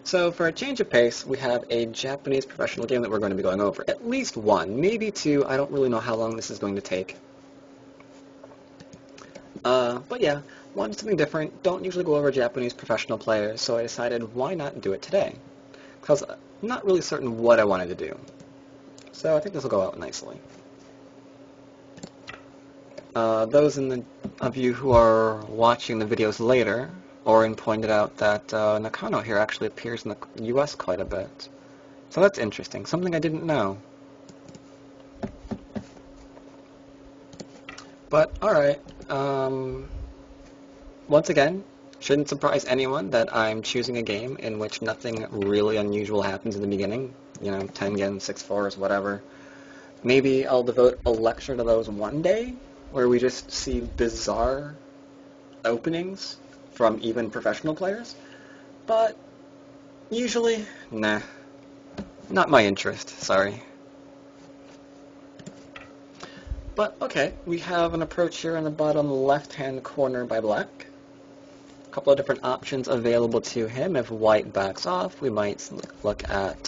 So for a change of pace, we have a Japanese professional game that we're going to be going over. At least one, maybe two. I don't really know how long this is going to take. But yeah, wanted something different. Don't usually go over Japanese professional players, so I decided why not do it today? Because I'm not really certain what I wanted to do. So I think this will go out nicely. Those of you who are watching the videos later, Orin pointed out that Nakano here actually appears in the US quite a bit. So that's interesting, something I didn't know. But, alright, once again, shouldn't surprise anyone that I'm choosing a game in which nothing really unusual happens in the beginning. You know, Tengen, 6-4s, whatever. Maybe I'll devote a lecture to those one day, where we just see bizarre openings from even professional players. But usually, nah. Not my interest, sorry. But okay, we have an approach here in the bottom left-hand corner by black. A couple of different options available to him. If white backs off, we might look at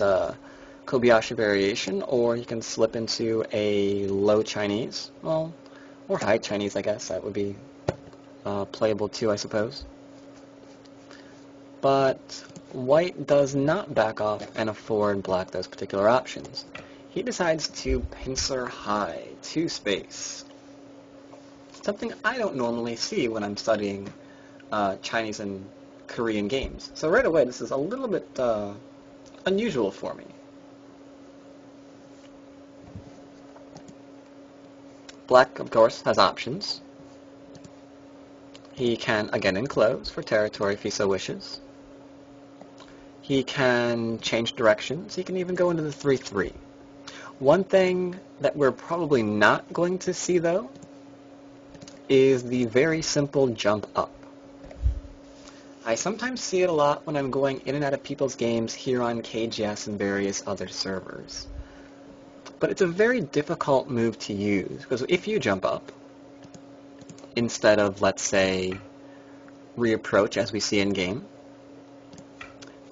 Kobayashi variation, or he can slip into a low Chinese, well, or high Chinese, I guess. That would be playable too, I suppose. But white does not back off and afford black those particular options. He decides to pincer high to space. Something I don't normally see when I'm studying Chinese and Korean games. So right away, this is a little bit unusual for me. Black, of course, has options. He can, again, enclose for territory if he so wishes. He can change directions. He can even go into the 3-3. One thing that we're probably not going to see, though, is the very simple jump up. I sometimes see it a lot when I'm going in and out of people's games here on KGS and various other servers. But it's a very difficult move to use, because if you jump up, instead of, let's say, reapproach as we see in game,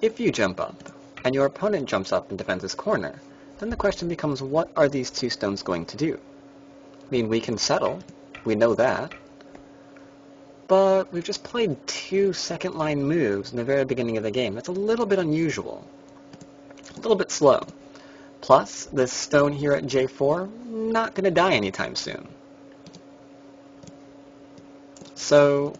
if you jump up, and your opponent jumps up and defends his corner, then the question becomes, what are these two stones going to do? I mean, we can settle, we know that, but we've just played two second-line moves in the very beginning of the game. That's a little bit unusual, a little bit slow. Plus, this stone here at J4, not going to die anytime soon. So,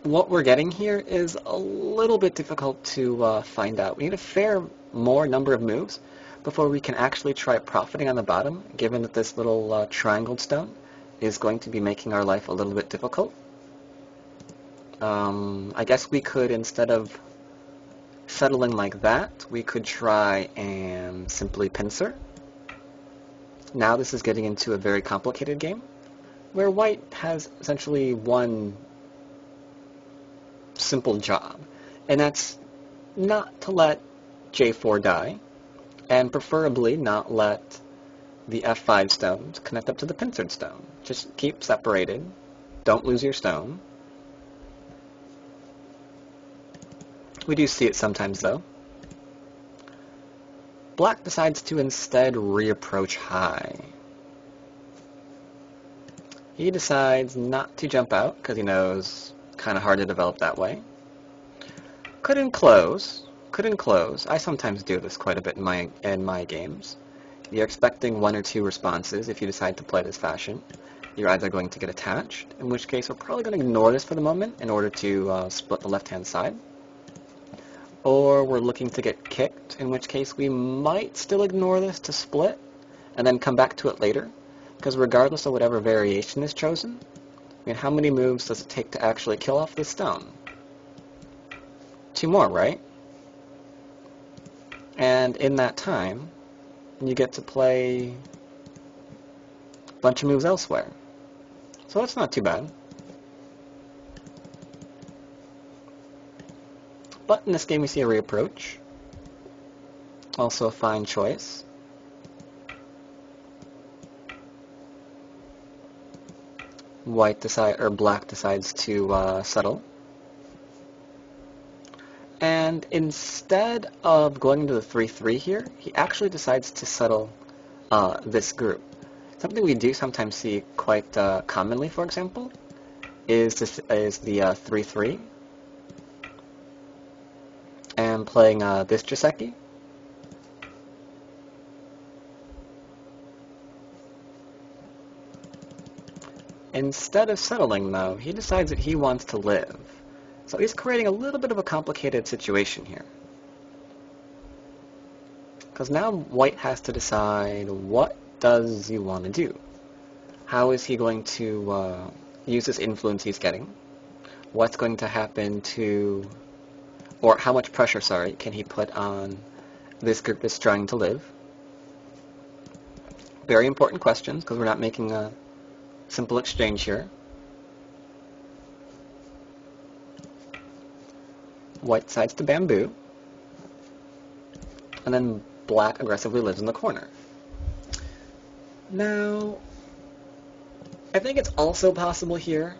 what we're getting here is a little bit difficult to find out. We need a fair more number of moves before we can actually try profiting on the bottom, given that this little triangled stone is going to be making our life a little bit difficult. I guess we could, instead of settling like that, we could try and simply pincer. Now this is getting into a very complicated game, where white has essentially one simple job, and that's not to let J4 die, and preferably not let the F5 stones connect up to the pincered stone. Just keep separated. Don't lose your stone. We do see it sometimes, though. Black decides to instead reapproach high. He decides not to jump out, because he knows kind of hard to develop that way. Could enclose. I sometimes do this quite a bit in my games. You're expecting one or two responses if you decide to play this fashion. You're either going to get attached, in which case we're probably going to ignore this for the moment in order to split the left-hand side. Or we're looking to get kicked, in which case we might still ignore this to split and then come back to it later. Because regardless of whatever variation is chosen, I mean, how many moves does it take to actually kill off this stone? 2 more, right? And in that time, you get to play a bunch of moves elsewhere. So that's not too bad. But in this game we see a reapproach. Also a fine choice. Black decides to settle. And instead of going into the 3-3 here, he actually decides to settle this group. Something we do sometimes see quite commonly, for example, is the 3-3, and playing this Joseki. Instead of settling, though, he decides that he wants to live. So he's creating a little bit of a complicated situation here. Because now White has to decide, what does he want to do? How is he going to use this influence he's getting? What's going to happen to, or how much pressure, can he put on this group that's trying to live? Very important questions, because we're not making a simple exchange here. White decides to bamboo, and then Black aggressively lives in the corner. Now, I think it's also possible here,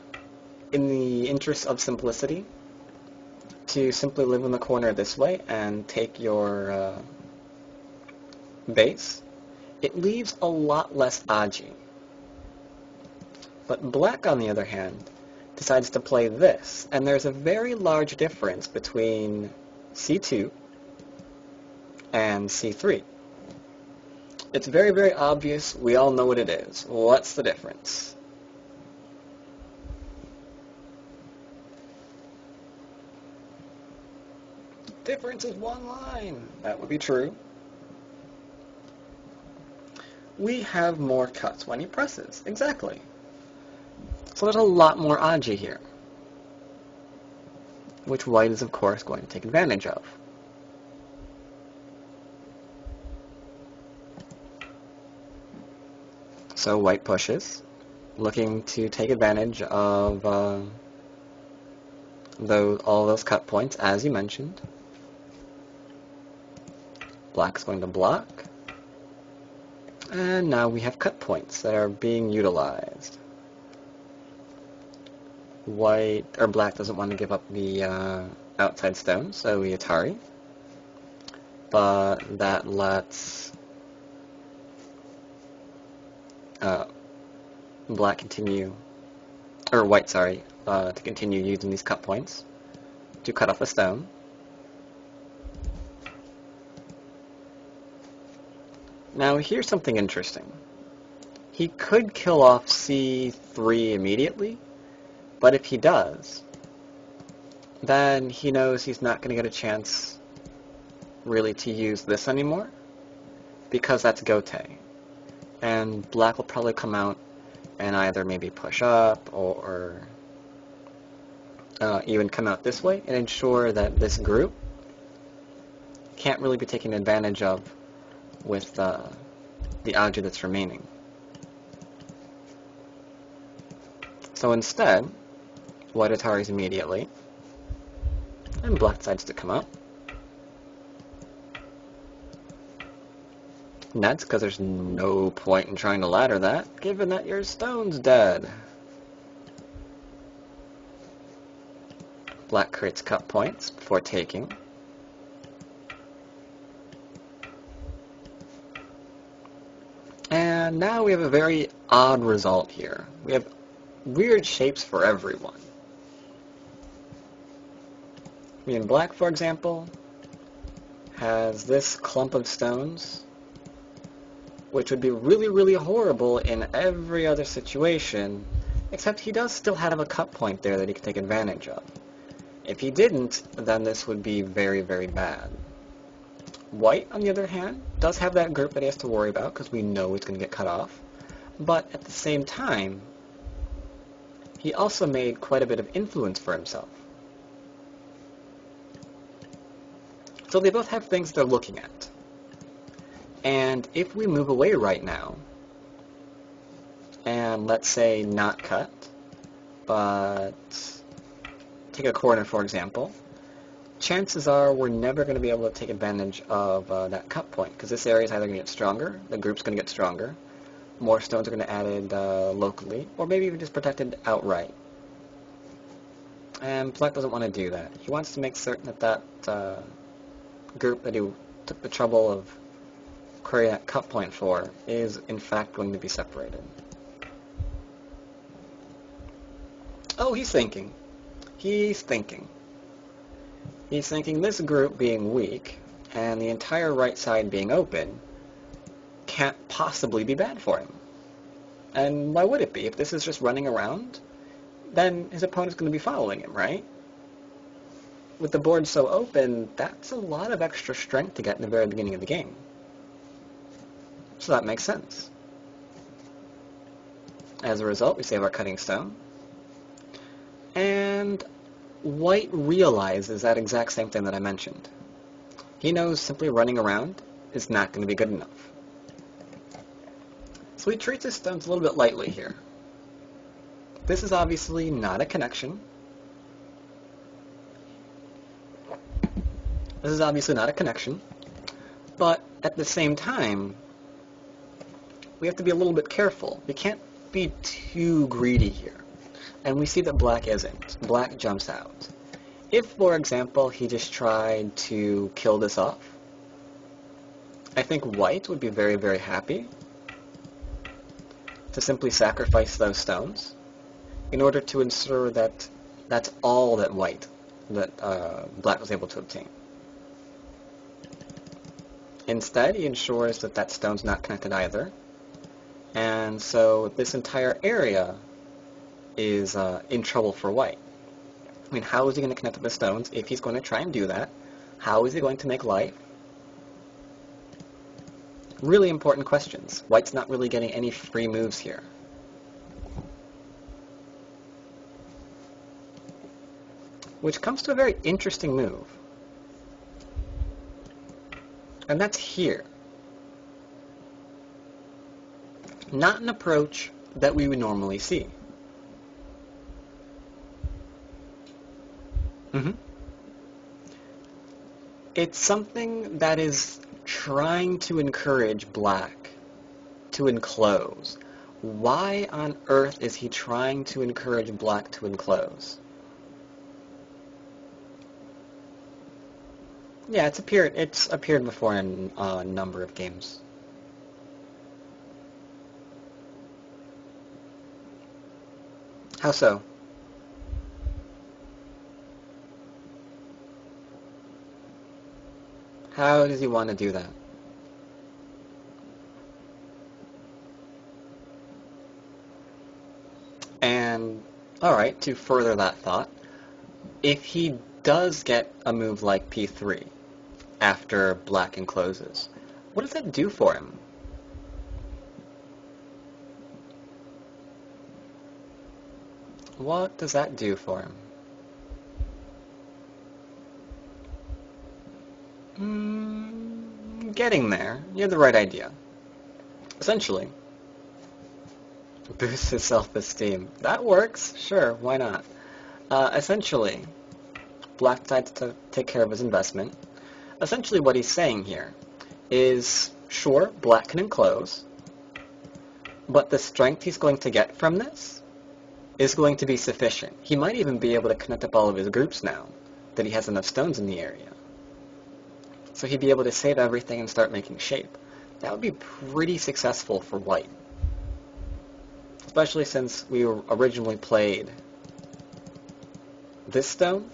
in the interest of simplicity, to simply live in the corner this way and take your base. It leaves a lot less aji. But Black, on the other hand, decides to play this, and there's a very large difference between c2 and c3. It's very, very obvious. We all know what it is. What's the difference? Difference is one line. That would be true. We have more cuts when he presses. Exactly. So there's a lot more aji here, which White is, of course, going to take advantage of. So White pushes, looking to take advantage of all those cut points, as you mentioned. Black's going to block. And now we have cut points that are being utilized. Black doesn't want to give up the outside stone, so we Atari. But that lets White continue using these cut points to cut off a stone. Now here's something interesting. He could kill off c3 immediately, but if he does, then he knows he's not going to get a chance really to use this anymore, because that's Gote. And Black will probably come out and either maybe push up or even come out this way and ensure that this group can't really be taken advantage of with the aji that's remaining. So instead, White Ataris immediately, and Black decides to come out. And that's because there's no point in trying to ladder that, given that your stone's dead. Black creates cut points before taking. And now we have a very odd result here. We have weird shapes for everyone. Me and Black, for example, has this clump of stones, which would be really, really horrible in every other situation, except he does still have a cut point there that he can take advantage of. If he didn't, then this would be very, very bad. White, on the other hand, does have that group that he has to worry about, because we know it's going to get cut off. But at the same time, he also made quite a bit of influence for himself. So they both have things they're looking at. And if we move away right now, and let's say not cut, but take a corner, for example, chances are we're never going to be able to take advantage of that cut point, because this area is either going to get stronger, the group's going to get stronger, more stones are going to be added locally, or maybe even just protected outright. And Black doesn't want to do that. He wants to make certain that group that he took the trouble of creating that cut point for is in fact going to be separated. Oh, he's thinking. He's thinking. He's thinking this group being weak and the entire right side being open can't possibly be bad for him. And why would it be? If this is just running around, then his opponent's going to be following him, right? With the board so open, that's a lot of extra strength to get in the very beginning of the game. So that makes sense. As a result, we save our cutting stone. And White realizes that exact same thing that I mentioned. He knows simply running around is not going to be good enough. So he treats his stones a little bit lightly here. This is obviously not a connection. This is obviously not a connection, but at the same time, we have to be a little bit careful. We can't be too greedy here. And we see that Black isn't. Black jumps out. If, for example, he just tried to kill this off, I think White would be very, very happy to simply sacrifice those stones in order to ensure that that's all that Black was able to obtain. Instead, he ensures that that stone's not connected either, and so this entire area is in trouble for White. I mean, how is he going to connect up the stones if he's going to try and do that? How is he going to make life? Really important questions. White's not really getting any free moves here. Which comes to a very interesting move. And that's here. Not an approach that we would normally see. It's something that is trying to encourage Black to enclose. Why on earth is he trying to encourage Black to enclose? Yeah, it's appeared before in a number of games. How so? How does he want to do that? And, alright, to further that thought, if he does get a move like P3 after Black encloses, what does that do for him? What does that do for him? Getting there. You have the right idea. Essentially, boosts his self-esteem. That works. Sure, why not? Essentially, Black decides to take care of his investment. Essentially what he's saying here is, sure, Black can enclose, but the strength he's going to get from this is going to be sufficient. He might even be able to connect up all of his groups now that he has enough stones in the area. So he'd be able to save everything and start making shape. That would be pretty successful for White. Especially since we originally played this stone,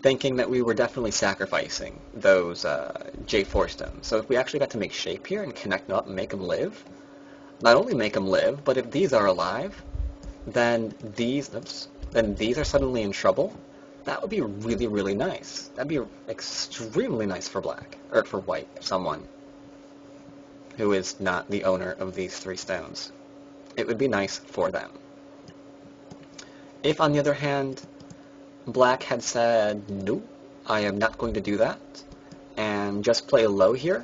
thinking that we were definitely sacrificing those J4 stones. So if we actually got to make shape here and connect them up and make them live, not only make them live, but if these are alive, then these are suddenly in trouble. That would be really, really nice. That'd be extremely nice for Black, or for White, someone who is not the owner of these three stones. It would be nice for them. If, on the other hand, Black had said, no, I am not going to do that, and just play low here,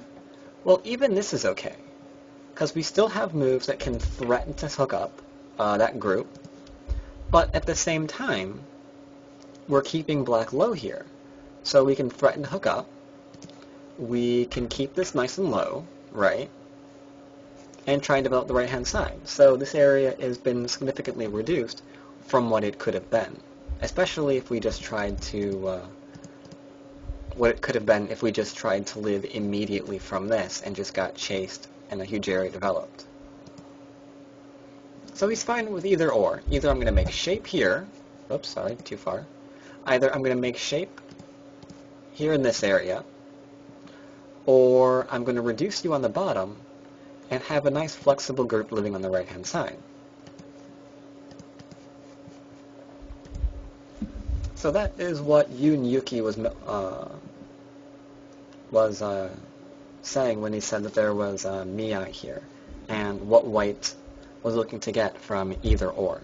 well, even this is okay, because we still have moves that can threaten to hook up that group, but at the same time, we're keeping Black low here. So we can threaten to hook up. We can keep this nice and low, right? And try and develop the right-hand side. So this area has been significantly reduced from what it could have been. especially if we just tried to, what it could have been if we just tried to live immediately from this and just got chased and a huge area developed. So he's fine with either or. Either I'm going to make shape here. Oops, sorry, too far. Either I'm going to make shape here in this area, or I'm going to reduce you on the bottom and have a nice flexible group living on the right-hand side. So that is what Yoon Yuki was saying when he said that there was Mia here, and what white was looking to get from either or.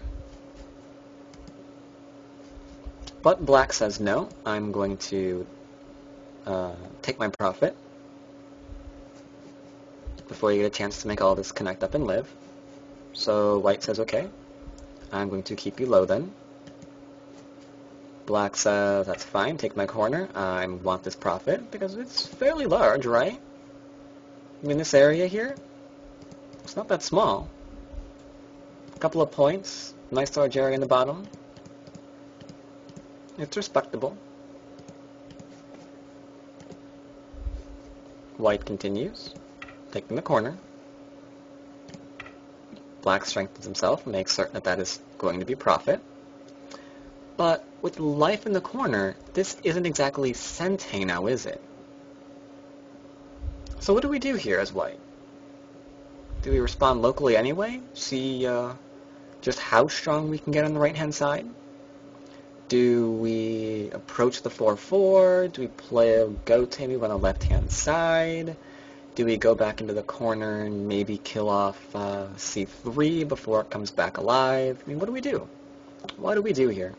But black says no, I'm going to take my profit before you get a chance to make all this connect up and live. So white says okay, I'm going to keep you low then. Black says that's fine, take my corner, I want this profit because it's fairly large, right? I mean, this area here, it's not that small. A couple of points, nice large area in the bottom. It's respectable. White continues, taking the corner. Black strengthens himself, makes certain that that is going to be profit. But with life in the corner, this isn't exactly Sente now, is it? So what do we do here as white? Do we respond locally anyway? See just how strong we can get on the right-hand side? Do we approach the 4-4? Do we play a Gote move on the left-hand side? Do we go back into the corner and maybe kill off C3 before it comes back alive? I mean, what do we do? What do we do here?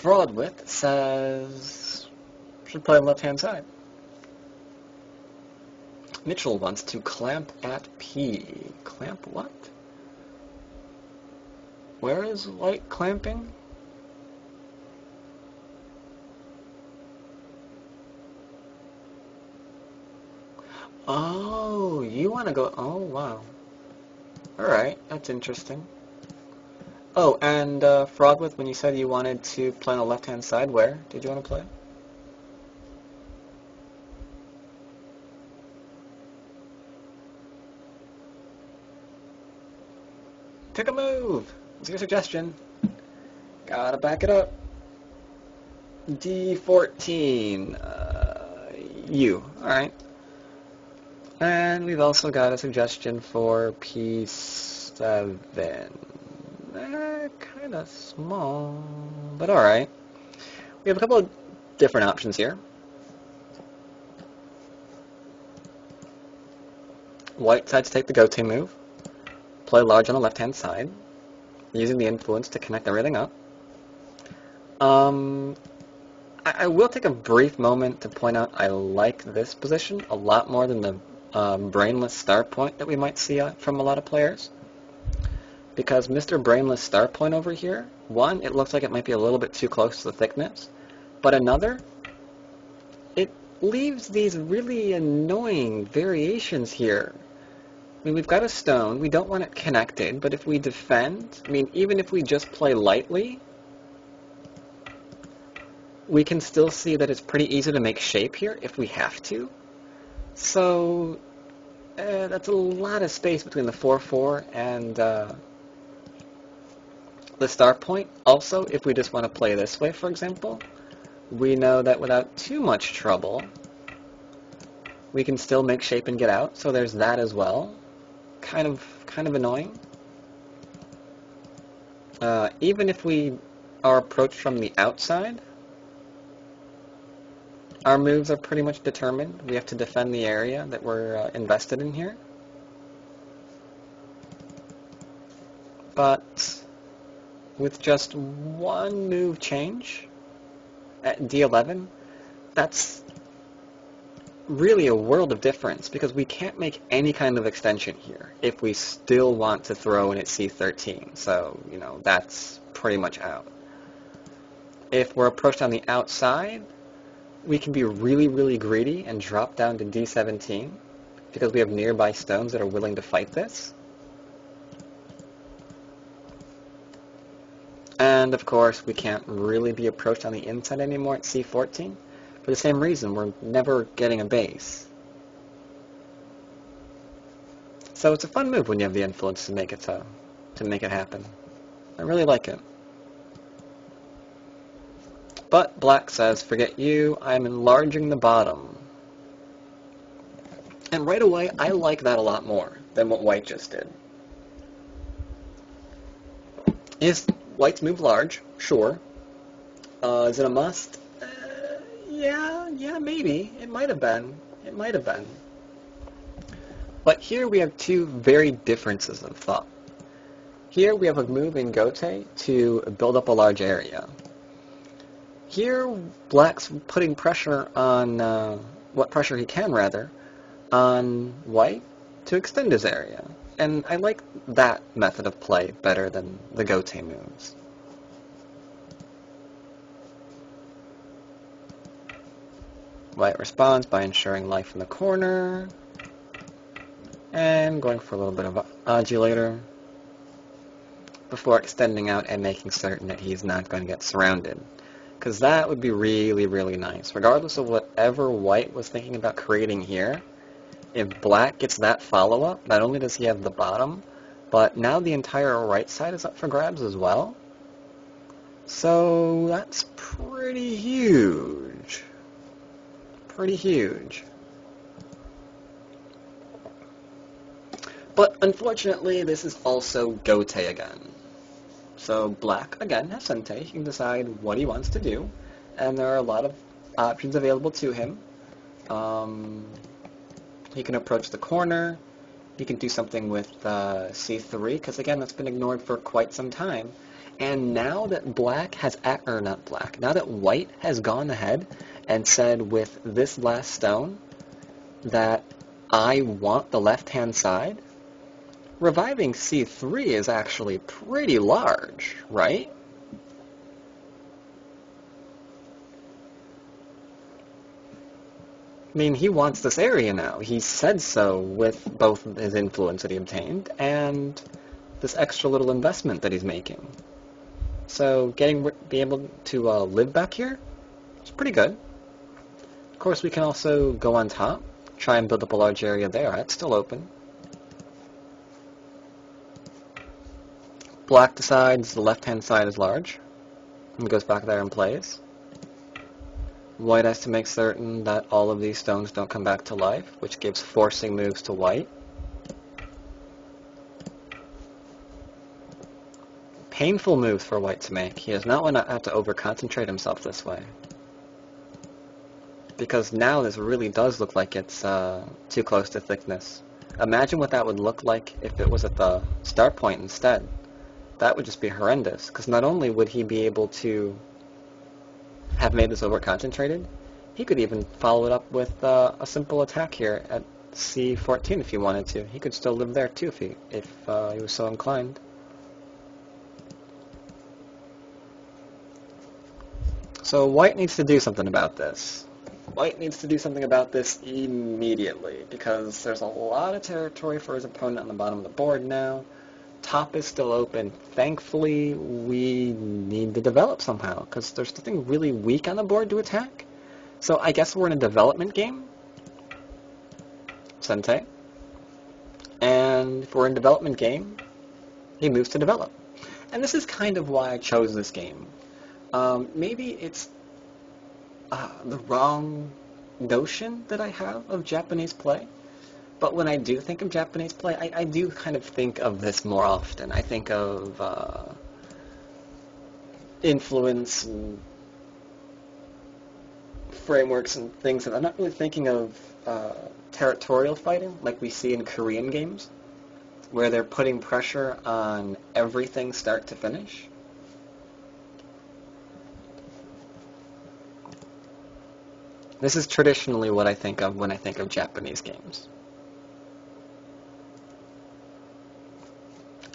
Fraudwith says should play on the left-hand side. Mitchell wants to clamp at P. Clamp what? Where is white clamping? Oh, you want to go... Oh, wow. Alright, that's interesting. Oh, and Fraudwith, when you said you wanted to play on the left-hand side, where did you want to play? Pick a move! What's your suggestion? Gotta back it up. D14. U. Alright. And we've also got a suggestion for P7. Kind of small, but alright. We have a couple of different options here. White decides to take the Gote move, play large on the left-hand side, using the influence to connect everything up. I will take a brief moment to point out I like this position a lot more than the brainless star point that we might see from a lot of players. Because Mr. Brainless star point over here, one, it looks like it might be a little bit too close to the thickness, but another, it leaves these really annoying variations here. I mean, we've got a stone, we don't want it connected, but if we defend, I mean, even if we just play lightly, we can still see that it's pretty easy to make shape here if we have to. So, that's a lot of space between the 4-4 and the star point. Also, if we just want to play this way, for example, we know that without too much trouble, we can still make shape and get out, so there's that as well. Kind of annoying. Even if we are approached from the outside, our moves are pretty much determined. We have to defend the area that we're invested in here. But with just one move change at D11, that's really a world of difference, because we can't make any kind of extension here if we still want to throw in at C13. So, you know, that's pretty much out. If we're approached on the outside, we can be really, really greedy and drop down to D17 because we have nearby stones that are willing to fight this. And, of course, we can't really be approached on the inside anymore at c14. For the same reason, we're never getting a base. So it's a fun move when you have the influence to make it happen. I really like it. But black says, forget you, I'm enlarging the bottom. And right away, I like that a lot more than what white just did. Is white's move large? Sure. Is it a must? Yeah, maybe. It might have been. But here we have two very differences of thought. Here we have a move in Gote to build up a large area. Here, black's putting pressure on, what pressure he can, rather, on white to extend his area. And I like that method of play better than the Gote moves. White responds by ensuring life in the corner, and going for a little bit of adulator before extending out and making certain that he's not going to get surrounded. Because that would be really, really nice. Regardless of whatever white was thinking about creating here, if black gets that follow-up, not only does he have the bottom, but now the entire right side is up for grabs as well. So that's pretty huge. Pretty huge. But unfortunately, this is also Gote again. So black, again, has Sente. He can decide what he wants to do, and there are a lot of options available to him. He can approach the corner. He can do something with c3, because again, that's been ignored for quite some time. And now that black has, now that white has gone ahead and said with this last stone that I want the left-hand side, reviving c3 is actually pretty large, right? I mean, he wants this area now. He said so with both his influence that he obtained and this extra little investment that he's making. So being able to live back here is pretty good. Of course, we can also go on top, try and build up a large area there. That's still open. Black decides the left-hand side is large and goes back there and plays. White has to make certain that all of these stones don't come back to life, which gives forcing moves to white. Painful moves for white to make. He does not want to have to over-concentrate himself this way. Because now this really does look like it's too close to thickness. Imagine what that would look like if it was at the start point instead. That would just be horrendous, because not only would he be able to have made this over-concentrated, he could even follow it up with a simple attack here at c14 if he wanted to. He could still live there too if he was so inclined. So white needs to do something about this. White needs to do something about this immediately, because there's a lot of territory for his opponent on the bottom of the board now. Top is still open. Thankfully, we need to develop somehow, because there's nothing really weak on the board to attack. So I guess we're in a development game. Sente. And if we're in a development game, he moves to develop. And this is kind of why I chose this game. Maybe it's the wrong notion that I have of Japanese play. But when I do think of Japanese play, I do kind of think of this more often. I think of influence and frameworks and things, and I'm not really thinking of territorial fighting like we see in Korean games, where they're putting pressure on everything start to finish. This is traditionally what I think of when I think of Japanese games.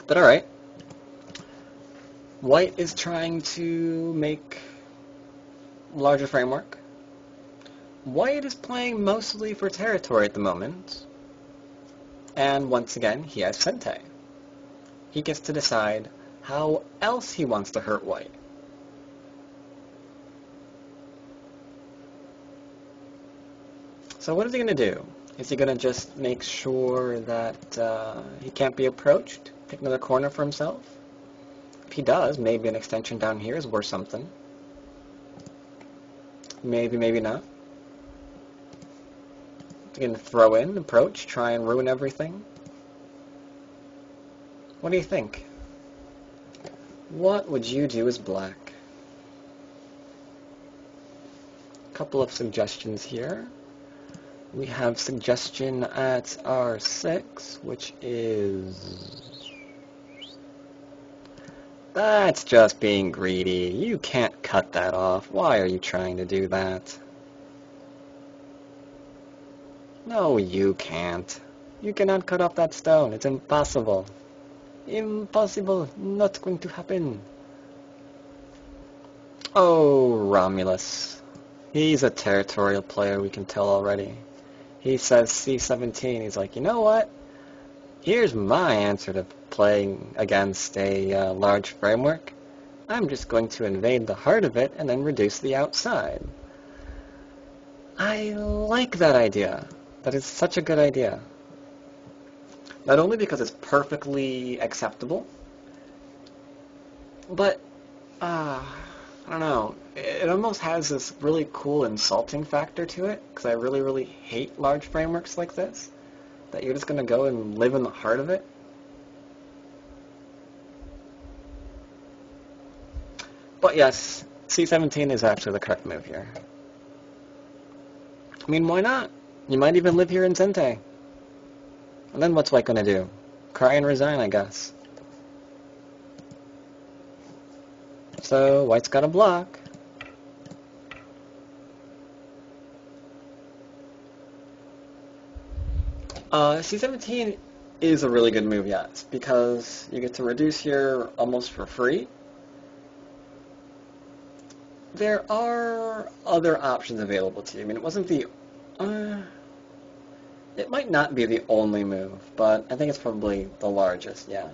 But alright, white is trying to make larger framework. White is playing mostly for territory at the moment. And once again, he has Sente. He gets to decide how else he wants to hurt white. So what is he going to do? Is he going to just make sure that he can't be approached? Take another corner for himself? If he does, maybe an extension down here is worth something. Maybe, maybe not. He's going to throw in, approach, try and ruin everything. What do you think? What would you do as black? A couple of suggestions here. We have suggestion at R6, which is... That's just being greedy. You can't cut that off. Why are you trying to do that? No, you can't. You cannot cut off that stone. It's impossible. Impossible. Not going to happen. Oh, Romulus. He's a territorial player, we can tell already. He says C17. He's like, you know what? Here's my answer to playing against a large framework. I'm just going to invade the heart of it and then reduce the outside. I like that idea. That is such a good idea. Not only because it's perfectly acceptable, but, I don't know, it almost has this really cool insulting factor to it, because I really, really hate large frameworks like this, that you're just going to go and live in the heart of it. But yes, C17 is actually the correct move here. I mean, why not? You might even live here in Zente. And then what's white going to do? Cry and resign, I guess. So, white's got a block. C17 is a really good move, yes, because you get to reduce here almost for free. There are other options available to you. I mean, it wasn't the... it might not be the only move, but I think it's probably the largest, yeah.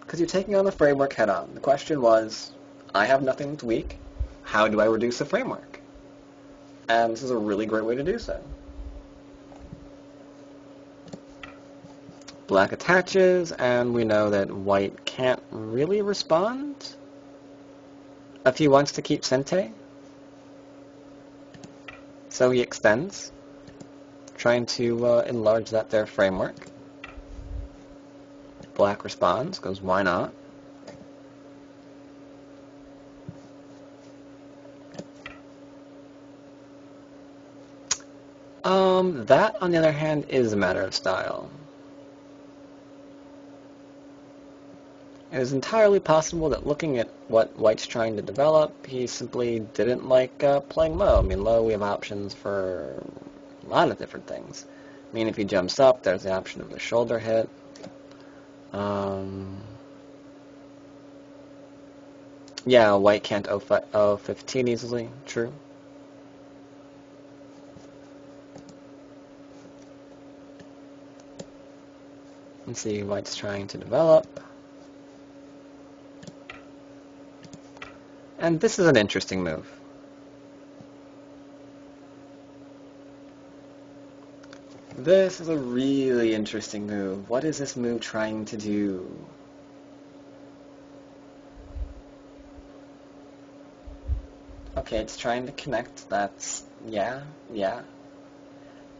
Because you're taking on the framework head-on. The question was, I have nothing that's weak. How do I reduce the framework? And this is a really great way to do so. Black attaches, and we know that white can't really respond if he wants to keep Sente. So he extends, trying to enlarge that there framework. Black responds, goes, why not? That, on the other hand, is a matter of style. It is entirely possible that looking at what white's trying to develop, he simply didn't like playing low. I mean, low, we have options for a lot of different things. I mean, if he jumps up, there's the option of the shoulder hit. Yeah, white can't 0-15 easily, true. Let's see, white's trying to develop. And this is an interesting move. This is a really interesting move. What is this move trying to do? Okay, it's trying to connect. That's, yeah.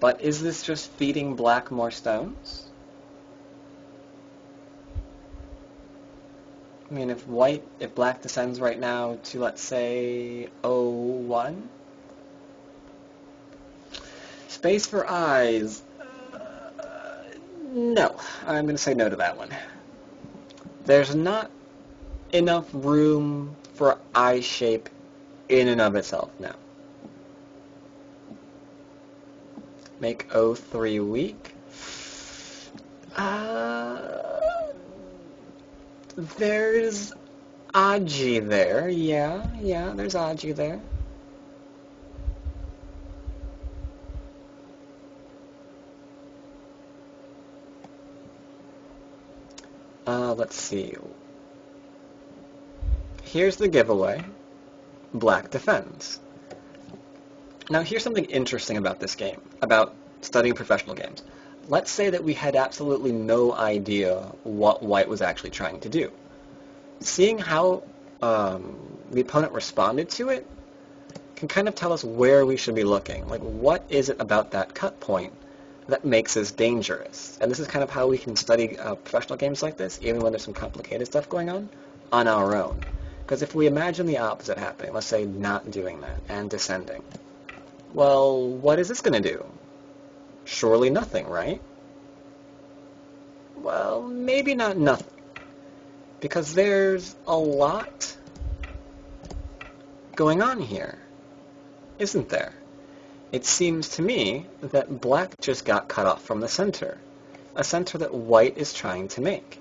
But is this just feeding black more stones? I mean, if black descends right now to, let's say, 0-1. Space for eyes. No, I'm going to say no to that one. There's not enough room for eye shape in and of itself now. Make 0-3 weak. There's Aji there. Yeah, there's Aji there. let's see. Here's the giveaway. Black defends. Now here's something interesting about this game, about studying professional games. Let's say that we had absolutely no idea what white was actually trying to do. Seeing how the opponent responded to it can kind of tell us where we should be looking. Like, what is it about that cut point that makes us dangerous? And this is kind of how we can study professional games like this, even when there's some complicated stuff going on our own. Because if we imagine the opposite happening, let's say not doing that and descending, well, what is this going to do? Surely nothing, right? Well, maybe not nothing. Because there's a lot going on here, isn't there? It seems to me that black just got cut off from the center, a center that white is trying to make.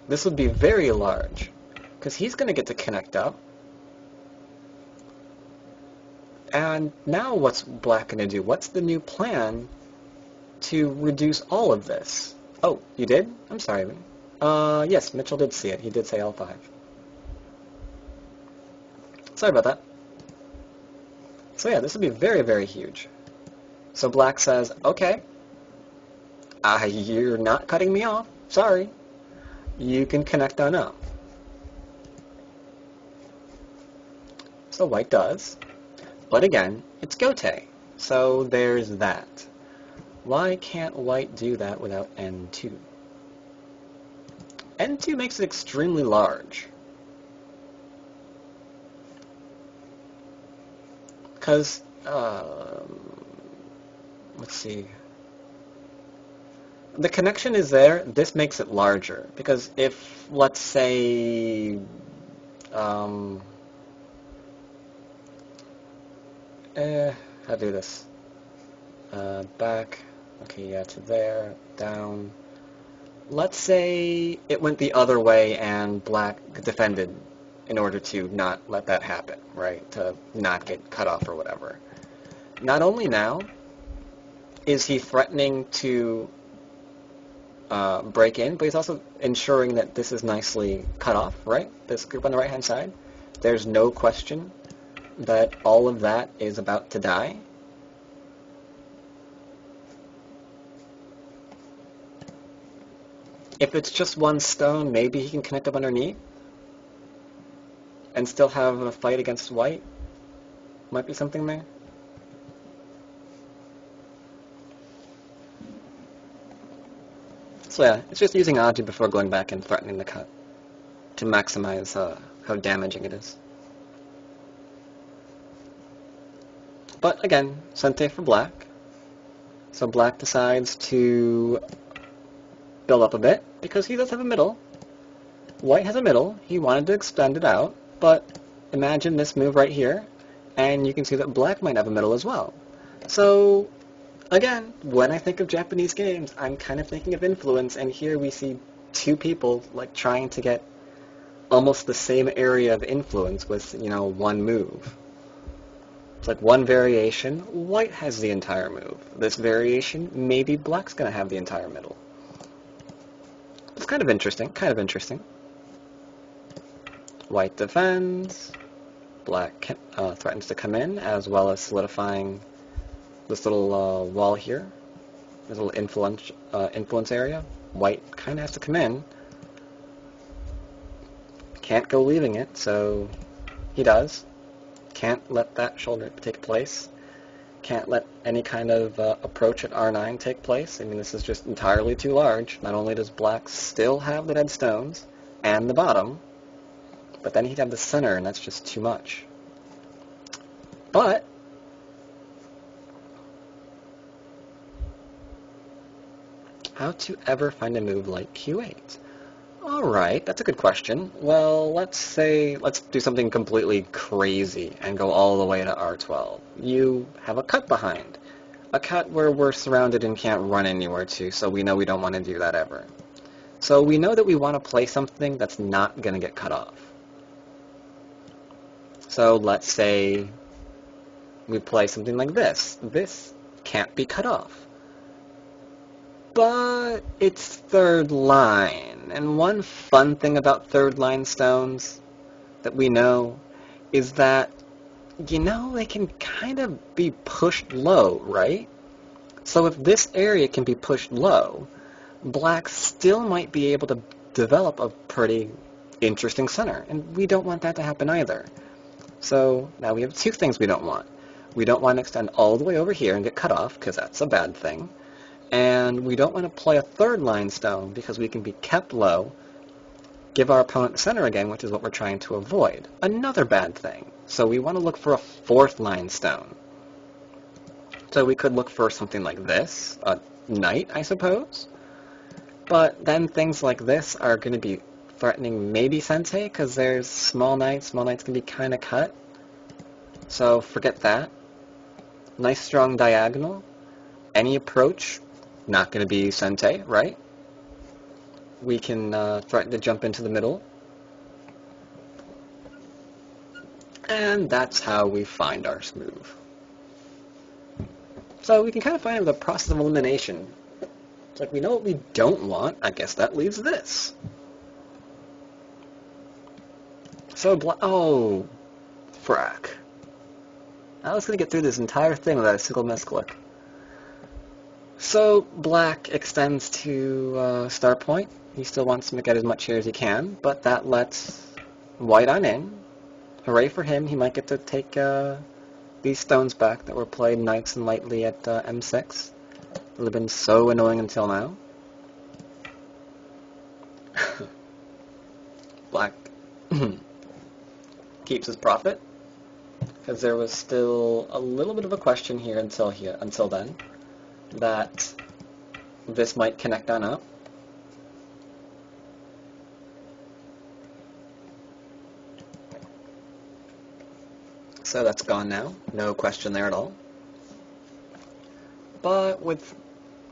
This would be very large, because he's going to get to connect up. And now what's black going to do? What's the new plan to reduce all of this? Oh, you did? I'm sorry. Yes, Mitchell did see it. He did say L5. Sorry about that. So yeah, this would be very, very huge. So black says, okay, you're not cutting me off. Sorry. You can connect on up. So white does. But again, it's Gote. So there's that. Why can't white do that without N2? N2 makes it extremely large. Because, let's see. The connection is there. This makes it larger. Because if, let's say, how do I do this? Back. Okay, yeah, to there, down. Let's say it went the other way and black defended in order to not let that happen, right? To not get cut off or whatever. Not only now is he threatening to break in, but he's also ensuring that this is nicely cut off, right? This group on the right-hand side. There's no question that all of that is about to die. If it's just one stone, maybe he can connect up underneath and still have a fight against white. Might be something there. So yeah, it's just using Aji before going back and threatening the cut to maximize how damaging it is. But again, Sente for black. So black decides to build up a bit, because he does have a middle. White has a middle. He wanted to extend it out, but imagine this move right here, and you can see that black might have a middle as well. So, again, when I think of Japanese games, I'm kind of thinking of influence, and here we see two people like trying to get almost the same area of influence with, one move. It's like one variation, white has the entire move. This variation, maybe black's going to have the entire middle. It's kind of interesting, White defends, black threatens to come in, as well as solidifying this little wall here, this little influence area. White kind of has to come in. Can't go leaving it, so he does. Can't let that shoulder take place. Can't let any kind of approach at R9 take place. I mean, this is just entirely too large. Not only does black still have the dead stones and the bottom, but then he'd have the center, and that's just too much. But how to ever find a move like Q8? Alright, that's a good question. Well, let's do something completely crazy and go all the way to R12. You have a cut behind. A cut where we're surrounded and can't run anywhere to, so we know we don't want to do that ever. So we know that we want to play something that's not going to get cut off. So let's say we play something like this. This can't be cut off. but it's third line. And one fun thing about third line stones that we know is that, they can kind of be pushed low, right? So if this area can be pushed low, black still might be able to develop a pretty interesting center, and we don't want that to happen either. So now we have two things we don't want. We don't want to extend all the way over here and get cut off, because that's a bad thing. And we don't want to play a third line stone, because we can be kept low, give our opponent the center again, which is what we're trying to avoid. Another bad thing. So we want to look for a fourth line stone. So we could look for something like this, a knight, I suppose. But then things like this are going to be threatening maybe Sente, because there's small knights. Small knights can be kind of cut. So forget that. Nice strong diagonal. Any approach, not going to be Sente, right? We can threaten to jump into the middle. And that's how we find our smooth. So we can kind of find the process of elimination. It's like we know what we don't want. I guess that leaves this. So, oh, frack. I was going to get through this entire thing without a single misclick. So black extends to start point. He still wants to get as much here as he can, but that lets white on in. Hooray for him. He might get to take these stones back that were played nice and lightly at M6. It would have been so annoying until now. Black keeps his profit, because there was still a little bit of a question here until then, that this might connect on up. So that's gone now. No question there at all. But with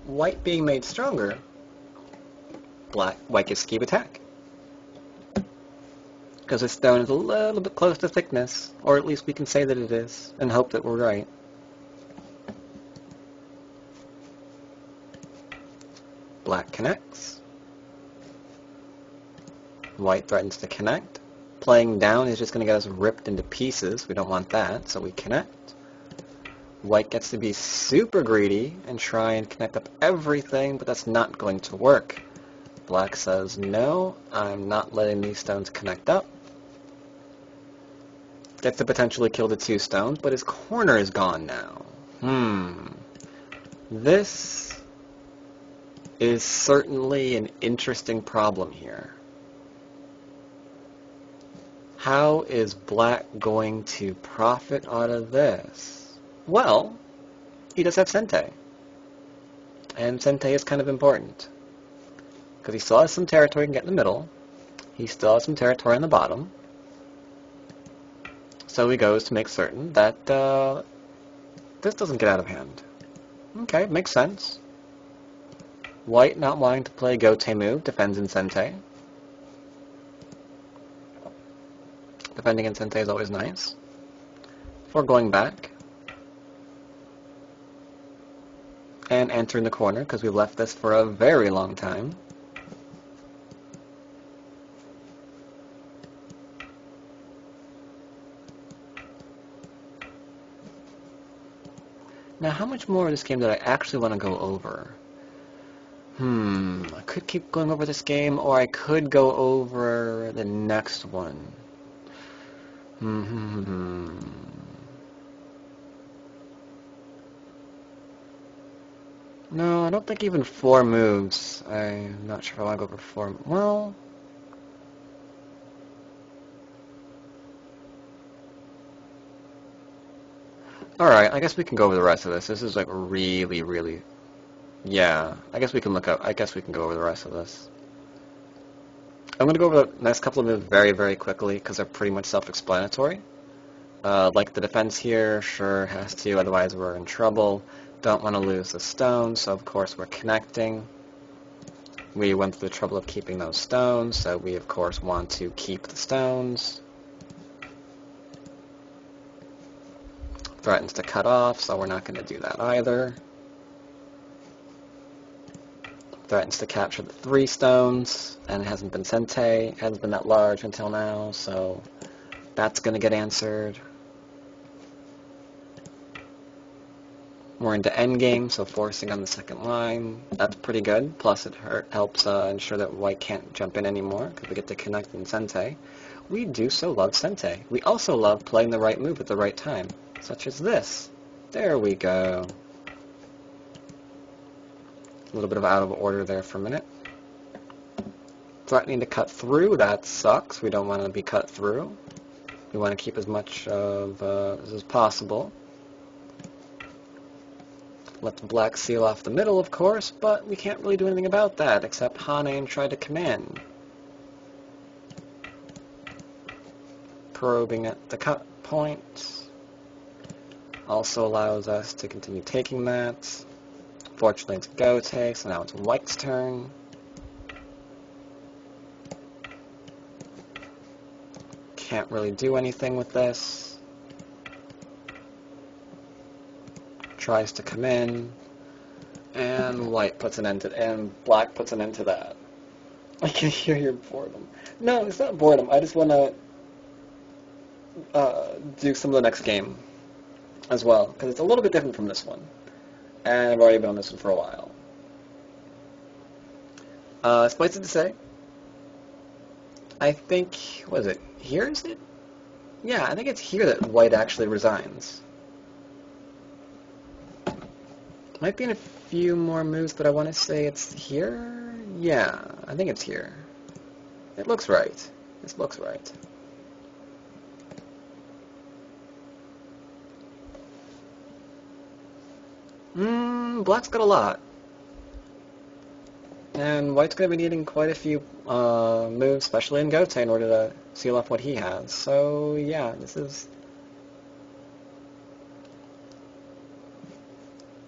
white being made stronger, white gets to keep attack. Because this stone is a little bit close to thickness, or at least we can say that it is, and hope that we're right. Black connects. White threatens to connect. Playing down is just going to get us ripped into pieces. We don't want that, so we connect. White gets to be super greedy and try and connect up everything, but that's not going to work. Black says, no, I'm not letting these stones connect up. Gets to potentially kill the two stones, but his corner is gone now. This is certainly an interesting problem here. How is black going to profit out of this? Well, he does have Sente. And Sente is kind of important, because he still has some territory he can get in the middle. He still has some territory on the bottom. So he goes to make certain that this doesn't get out of hand. Okay, makes sense. White not wanting to play Gote move defends in Sente. Defending in Sente is always nice. Before going back and entering the corner, because we've left this for a very long time. Now, how much more of this game did I actually want to go over? I could keep going over this game, or I could go over the next one. No, I don't think even 4 moves. I'm not sure if I want to go over 4. Well, alright, I guess we can go over the rest of this. This is like really... Yeah, I guess we can go over the rest of this. I'm going to go over the next couple of moves very, very quickly, because they're pretty much self-explanatory. Like the defense here, sure, has to, otherwise we're in trouble. Don't want to lose the stones, so of course we're connecting. We went through the trouble of keeping those stones, so we of course want to keep the stones. Threatens to cut off, so we're not going to do that either. threatens to capture the 3 stones, and it hasn't been Sente. It hasn't been that large until now, so that's going to get answered. We're into endgame, so forcing on the second line. That's pretty good. Plus, it helps ensure that white can't jump in anymore, because we get to connect in Sente. We do so love Sente. We also love playing the right move at the right time, such as this. There we go. A little bit of out of order there for a minute. Threatening to cut through, that sucks. We don't want to be cut through. We want to keep as much of this as possible. Let the black seal off the middle, of course, but we can't really do anything about that, except Hane try to come in. Probing at the cut point. Also allows us to continue taking that. Fortunately, it's Gote, so now it's white's turn. Can't really do anything with this. Tries to come in, and white puts an end to, and black puts an end to that. I can hear your boredom. No, it's not boredom. I just want to do some of the next game as well, because it's a little bit different from this one, and I've already been on this one for a while. Suffice it to say, I think, what is it? Here is it? Yeah, I think it's here that white actually resigns. Might be in a few more moves, but I want to say it's here? Yeah, I think it's here. It looks right. This looks right. Black's got a lot. And white's going to be needing quite a few moves, especially in Gote, in order to seal off what he has. So, yeah, this is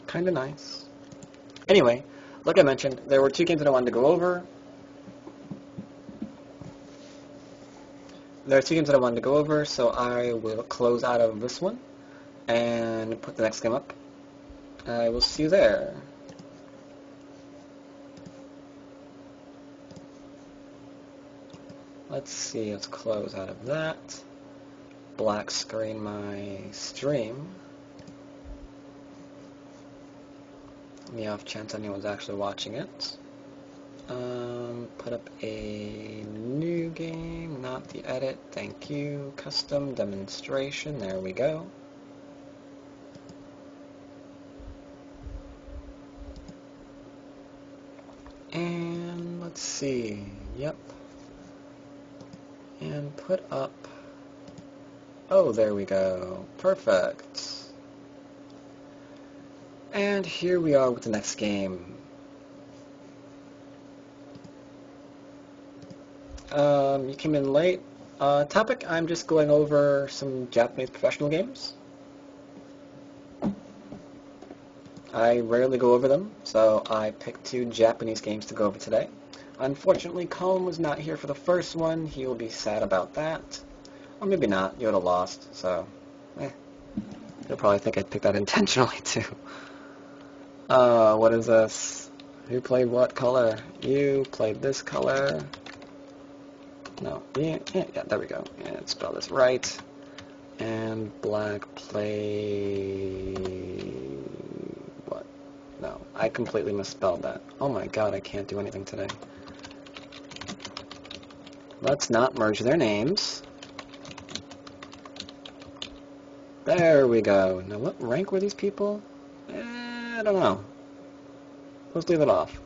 kind of nice. Anyway, like I mentioned, there were 2 games that I wanted to go over. So I will close out of this one and put the next game up. I will see you there. Let's see, let's close out of that. Black screen my stream. On the off chance anyone's actually watching it. Put up a new game, not the edit, thank you. Custom demonstration, there we go. And let's see, yep. And put up, oh, there we go, perfect. And here we are with the next game. You came in late. Topic, I'm just going over some Japanese professional games. I rarely go over them, so I picked 2 Japanese games to go over today. Unfortunately, Colin was not here for the first one. He will be sad about that. Or maybe not. You would have lost, so he'll probably think I picked that intentionally, too. What is this? Who played what color? You played this color. No, yeah, there we go. And spell this right. And black played... what? No, I completely misspelled that. Oh my god, I can't do anything today. Let's not merge their names. There we go. Now what rank were these people? I don't know. Let's leave it off.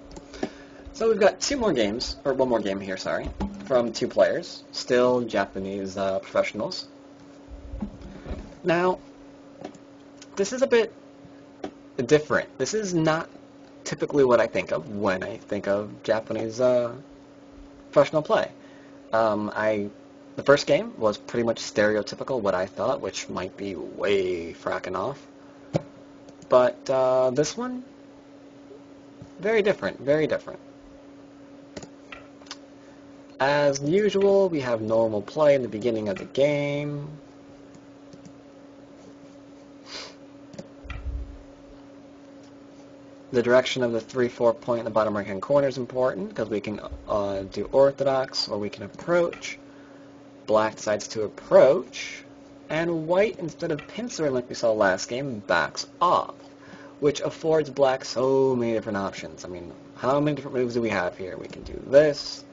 So we've got 2 more games, or 1 more game here, sorry, from 2 players, still Japanese professionals. Now, this is a bit different. This is not typically what I think of when I think of Japanese professional play. The first game was pretty much stereotypical what I thought, which might be way fracking off. But this one, very different, very different. As usual, we have normal play in the beginning of the game. The direction of the 3-4 point in the bottom right-hand corner is important because we can do orthodox or we can approach. Black decides to approach, and white, instead of pincering like we saw last game, backs off, which affords black so many different options. I mean, how many different moves do we have here? We can do this.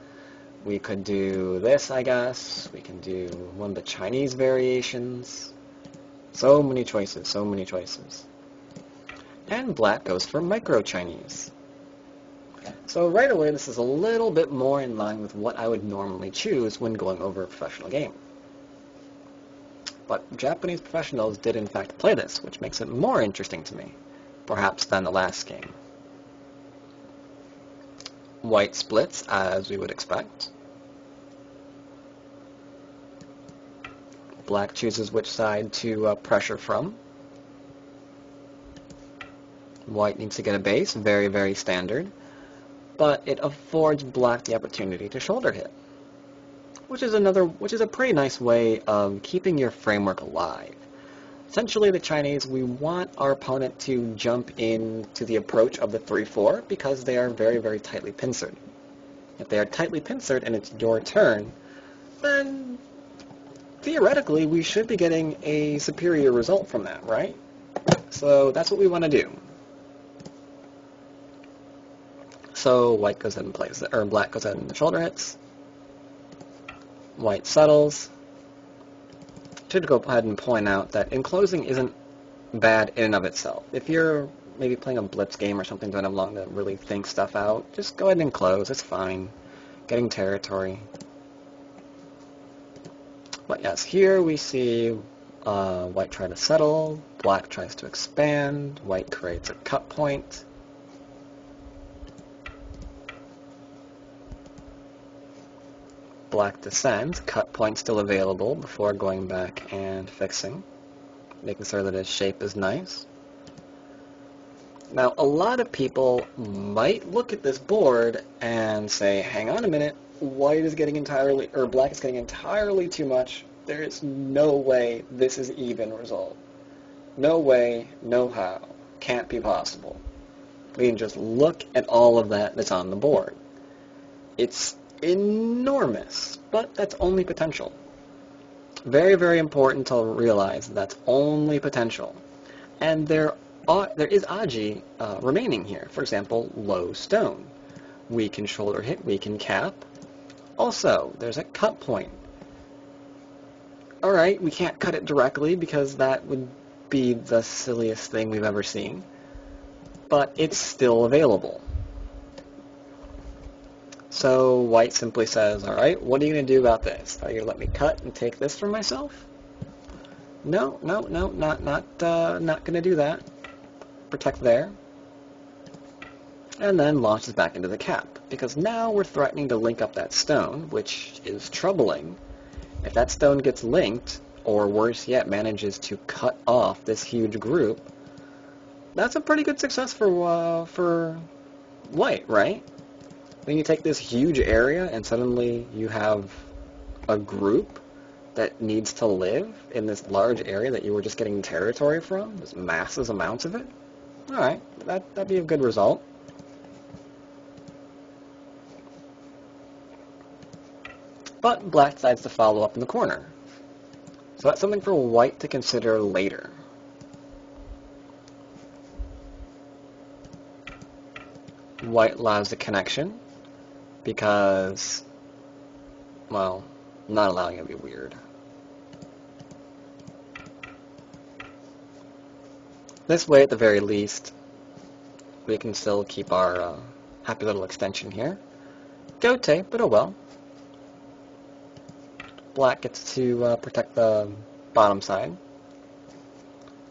We could do this, I guess. We can do one of the Chinese variations. So many choices, so many choices. And black goes for micro-Chinese. So right away, this is a little bit more in line with what I would normally choose when going over a professional game. But Japanese professionals did in fact play this, which makes it more interesting to me, perhaps than the last game. White splits, as we would expect. Black chooses which side to pressure from. White needs to get a base, very, very standard. But it affords black the opportunity to shoulder hit, which is a pretty nice way of keeping your framework alive. Essentially, the Chinese, we want our opponent to jump into the approach of the 3-4 because they are very, very tightly pincered. If they are tightly pincered and it's your turn, then theoretically we should be getting a superior result from that, right? So that's what we want to do. So white goes ahead and plays, or black goes ahead and shoulder hits. White settles. Should go ahead and point out that enclosing isn't bad in and of itself. If you're maybe playing a blitz game or something, don't have long to really think stuff out, just go ahead and enclose. It's fine. Getting territory. But yes, here we see white try to settle, black tries to expand, white creates a cut point. Black descends, cut point still available before going back and fixing, making sure that his shape is nice. Now, a lot of people might look at this board and say, hang on a minute, white is getting entirely, or black is getting entirely too much. There is no way this is even result. No way, no how. Can't be possible. We can just look at all of that that's on the board. It's enormous, but that's only potential. Very, very important to realize that's only potential. And there is Aji remaining here. For example, low stone. We can shoulder hit, we can cap. Also, there's a cut point. Alright, we can't cut it directly because that would be the silliest thing we've ever seen. But it's still available. So white simply says, alright, what are you going to do about this? Are you going to let me cut and take this for myself? No, not going to do that. Protect there. And then launches back into the cap, because now we're threatening to link up that stone, which is troubling. If that stone gets linked, or worse yet, manages to cut off this huge group, that's a pretty good success for white, right? Then you take this huge area and suddenly you have a group that needs to live in this large area that you were just getting territory from, this massive amounts of it. Alright, that'd be a good result. But black decides to follow up in the corner. So that's something for white to consider later. White allows the connection because, well, not allowing it would be weird. This way, at the very least, we can still keep our happy little extension here. Gote, but oh well. Black gets to protect the bottom side.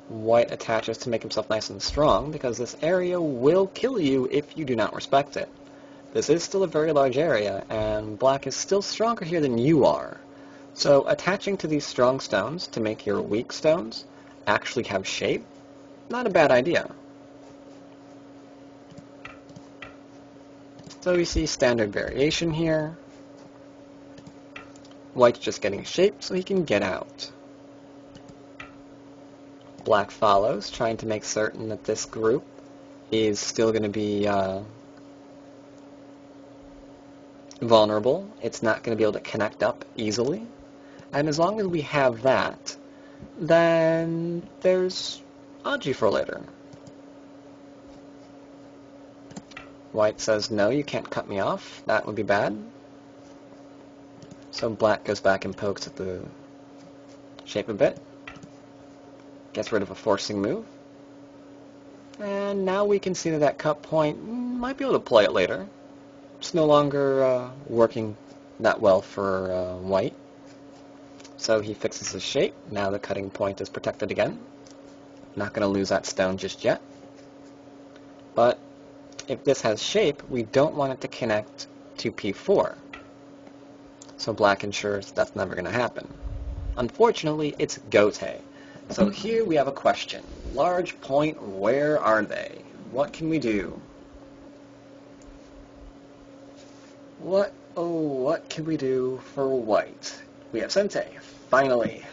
White attaches to make himself nice and strong because this area will kill you if you do not respect it. This is still a very large area, and black is still stronger here than you are. So attaching to these strong stones to make your weak stones actually have shape, not a bad idea. So we see standard variation here. White's just getting shape so he can get out. Black follows, trying to make certain that this group is still going to be vulnerable. It's not going to be able to connect up easily. And as long as we have that, then there's Aji for later. White says, no, you can't cut me off. That would be bad. So black goes back and pokes at the shape a bit. Gets rid of a forcing move. And now we can see that that cut point might be able to play it later. It's no longer working that well for white. So he fixes his shape. Now the cutting point is protected again. Not going to lose that stone just yet. But if this has shape, we don't want it to connect to P4. So black ensures that's never going to happen. Unfortunately, it's Gote. So here we have a question. Large point, where are they? What can we do? What can we do for white? We have Sente, finally.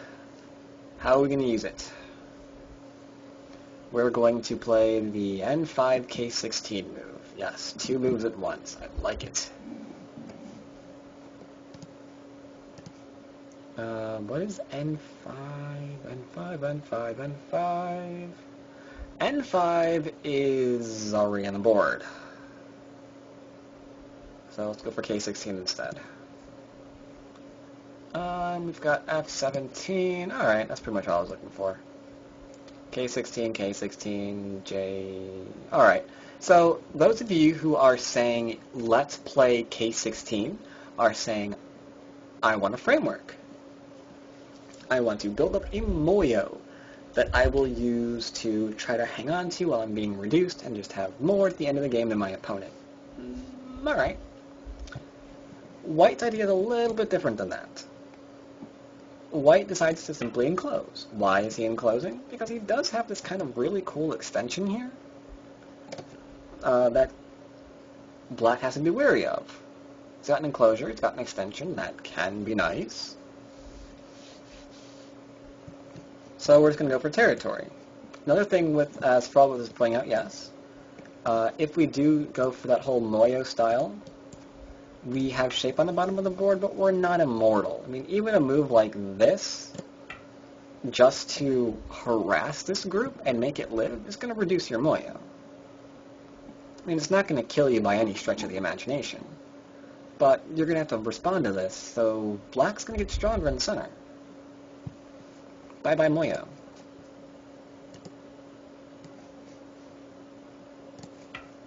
How are we going to use it? We're going to play the N5 K16 move. Yes, 2 moves at once. I like it. What is N5? N5? N5 is already on the board. So let's go for K16 instead. We've got F17. Alright, that's pretty much all I was looking for. K16, J... Alright, so those of you who are saying, let's play K16, are saying, I want a framework. I want to build up a moyo that I will use to try to hang on to while I'm being reduced and just have more at the end of the game than my opponent. Alright. White's idea is a little bit different than that. White decides to simply enclose. Why is he enclosing? Because he does have this kind of really cool extension here that black has to be wary of. It's got an enclosure, it's got an extension, that can be nice. So we're just going to go for territory. Another thing with, as Frollo was pointing out, yes, if we do go for that whole Moyo style, we have shape on the bottom of the board, but we're not immortal. I mean, even a move like this, just to harass this group and make it live, is going to reduce your Moyo. I mean, it's not going to kill you by any stretch of the imagination, but you're going to have to respond to this, so black's going to get stronger in the center. Bye-bye Moyo.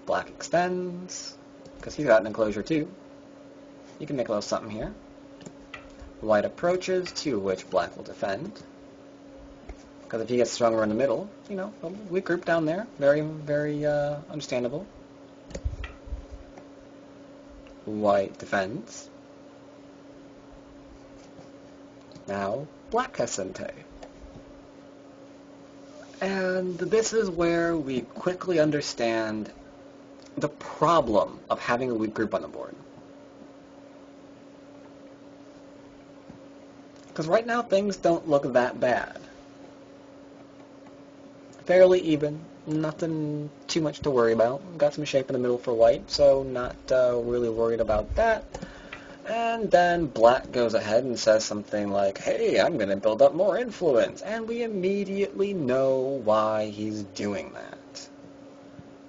Black extends, because he's got an enclosure too. You can make a little something here. White approaches, to which black will defend. Because if he gets stronger in the middle, you know, we group down there. Very, very understandable. White defends. Now, black has Sente. And this is where we quickly understand the problem of having a weak group on the board. Because right now things don't look that bad. Fairly even, nothing too much to worry about. Got some shape in the middle for white, so not really worried about that. And then black goes ahead and says something like, hey, I'm going to build up more influence. And we immediately know why he's doing that.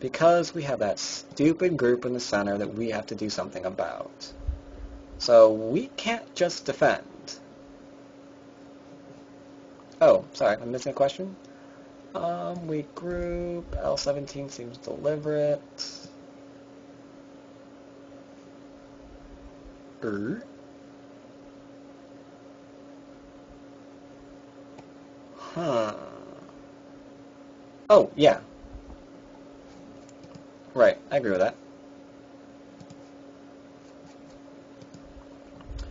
Because we have that stupid group in the center that we have to do something about. So we can't just defend. Oh, sorry, I'm missing a question. We group, L17 seems deliberate. Huh. Oh, yeah. Right, I agree with that.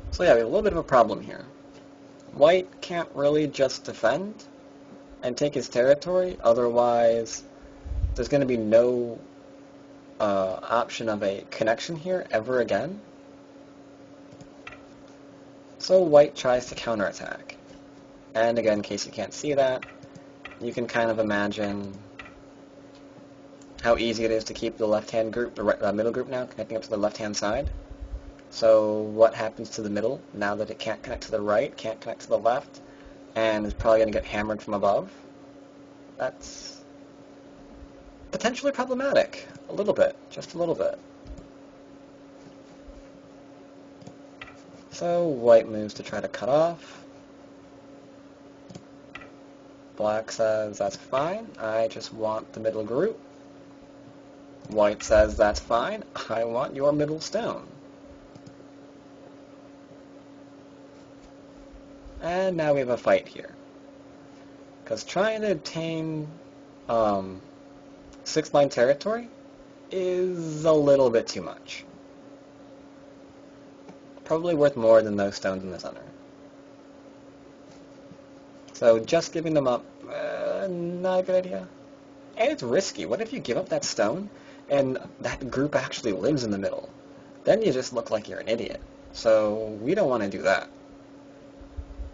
So yeah, we have a little bit of a problem here. White can't really just defend and take his territory, otherwise there's going to be no option of a connection here ever again. So white tries to counterattack. And again, in case you can't see that, you can kind of imagine how easy it is to keep the left-hand group, the middle group now, connecting up to the left-hand side. So what happens to the middle now that it can't connect to the right, can't connect to the left, and is probably going to get hammered from above? That's potentially problematic. A little bit. Just a little bit. So white moves to try to cut off. Black says, that's fine. I just want the middle group. White says, that's fine. I want your middle stone. And now we have a fight here. Because trying to obtain 6-line territory is a little bit too much. Probably worth more than those stones in the center. So just giving them up, not a good idea. And it's risky. What if you give up that stone and that group actually lives in the middle? Then you just look like you're an idiot. So we don't want to do that.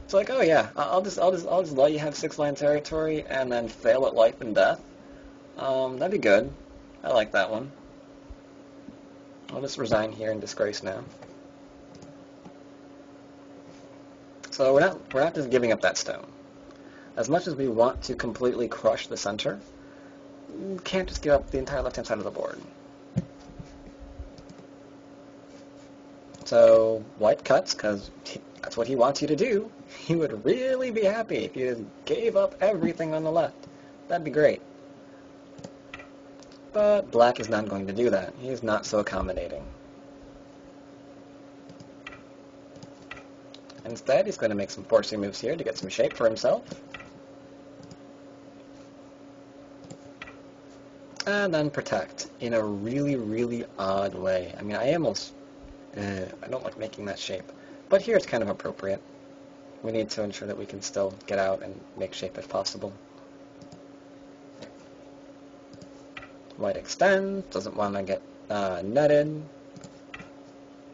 It's like, oh yeah, I'll just let you have 6-line territory and then fail at life and death. That'd be good. I like that one. I'll just resign here in disgrace now. So we're not just giving up that stone. As much as we want to completely crush the center, we can't just give up the entire left-hand side of the board. So white cuts, because that's what he wants you to do. He would really be happy if you just gave up everything on the left. That'd be great. But black is not going to do that. He is not so accommodating. Instead, he's going to make some forcing moves here to get some shape for himself. And then protect in a really, really odd way. I mean, I don't like making that shape. But here it's kind of appropriate. We need to ensure that we can still get out and make shape if possible. White extends, doesn't want to get netted.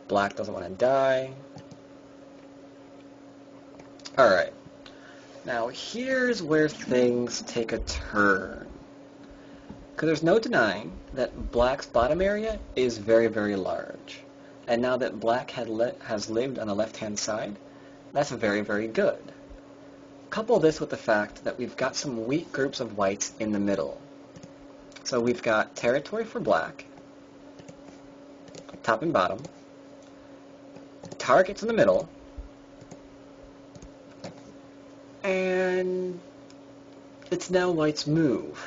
Black doesn't want to die. Alright. Now here's where things take a turn. Because there's no denying that black's bottom area is very, very large. And now that black has lived on the left-hand side, that's very, very good. Couple this with the fact that we've got some weak groups of whites in the middle. So we've got territory for black, top and bottom, targets in the middle, and it's now white's move.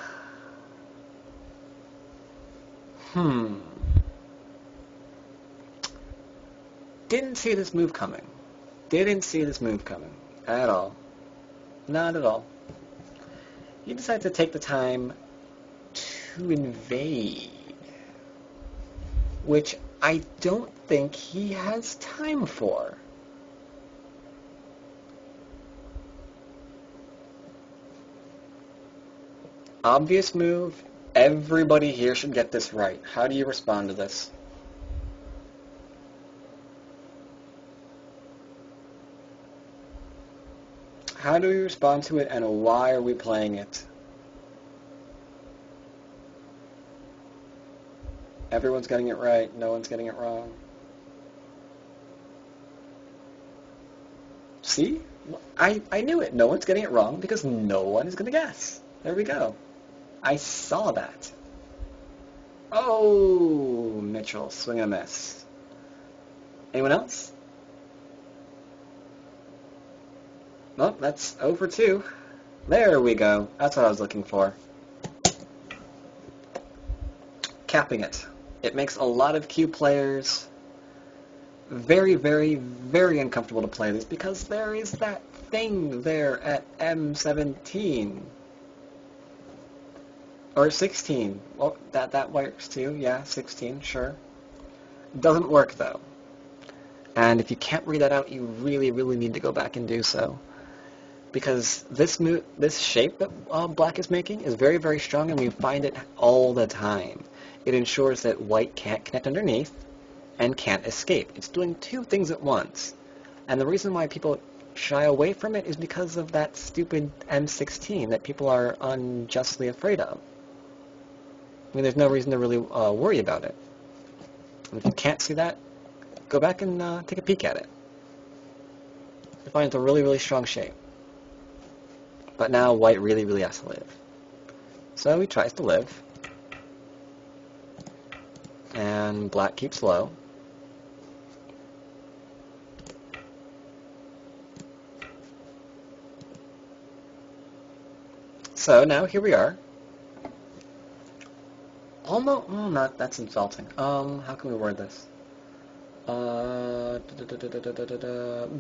Didn't see this move coming. Didn't see this move coming at all. Not at all. He decided to take the time to invade, which I don't think he has time for. Obvious move. Everybody here should get this right. How do you respond to this? How do we respond to it, and why are we playing it? Everyone's getting it right. No one's getting it wrong. See? I knew it. No one's getting it wrong because no one is going to guess. There we go. I saw that. Oh, Mitchell, swing and a miss. Anyone else? Well, that's 0 for 2. There we go. That's what I was looking for. Capping it. It makes a lot of Q players very, very, very uncomfortable to play this because there is that thing there at M17. Or 16. Well, that works too. Yeah, 16, sure. Doesn't work, though. And if you can't read that out, you really, really need to go back and do so. Because this shape that black is making is very, very strong, and we find it all the time. It ensures that white can't connect underneath and can't escape. It's doing two things at once. And the reason why people shy away from it is because of that stupid M16 that people are unjustly afraid of. I mean, there's no reason to really worry about it. And if you can't see that, go back and take a peek at it. You find it's a really, really strong shape. But now white really, really has to live. So he tries to live. And black keeps low. So now here we are. Almost, well, not, that's insulting. How can we word this?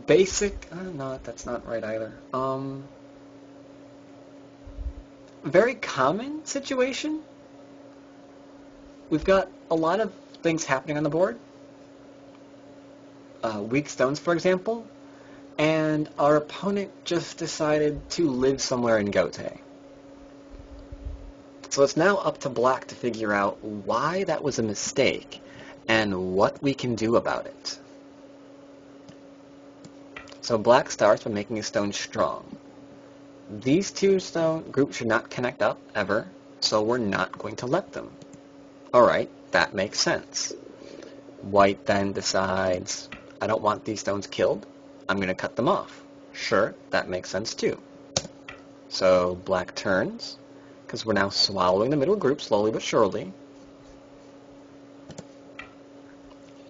Basic, no, that's not right either. Very common situation. We've got a lot of things happening on the board. Weak stones, for example. And our opponent just decided to live somewhere in Gote. So it's now up to black to figure out why that was a mistake and what we can do about it. So black starts by making a stone strong. These two stone groups should not connect up ever, so we're not going to let them. Alright, that makes sense. White then decides, I don't want these stones killed, I'm going to cut them off. Sure, that makes sense too. So black turns, because we're now swallowing the middle group slowly but surely.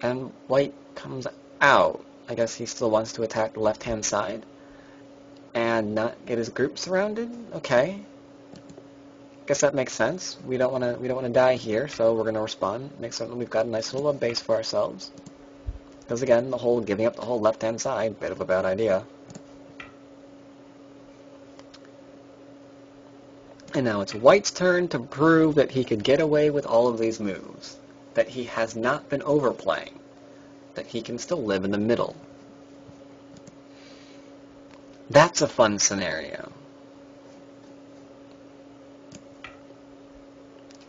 And white comes out. I guess he still wants to attack the left-hand side and not get his group surrounded. Okay. Guess that makes sense. We don't want to die here, so we're going to respond. Make certain we've got a nice little base for ourselves. Because again, the whole giving up the whole left-hand side, bit of a bad idea. And now it's white's turn to prove that he could get away with all of these moves, that he has not been overplaying, that he can still live in the middle. That's a fun scenario.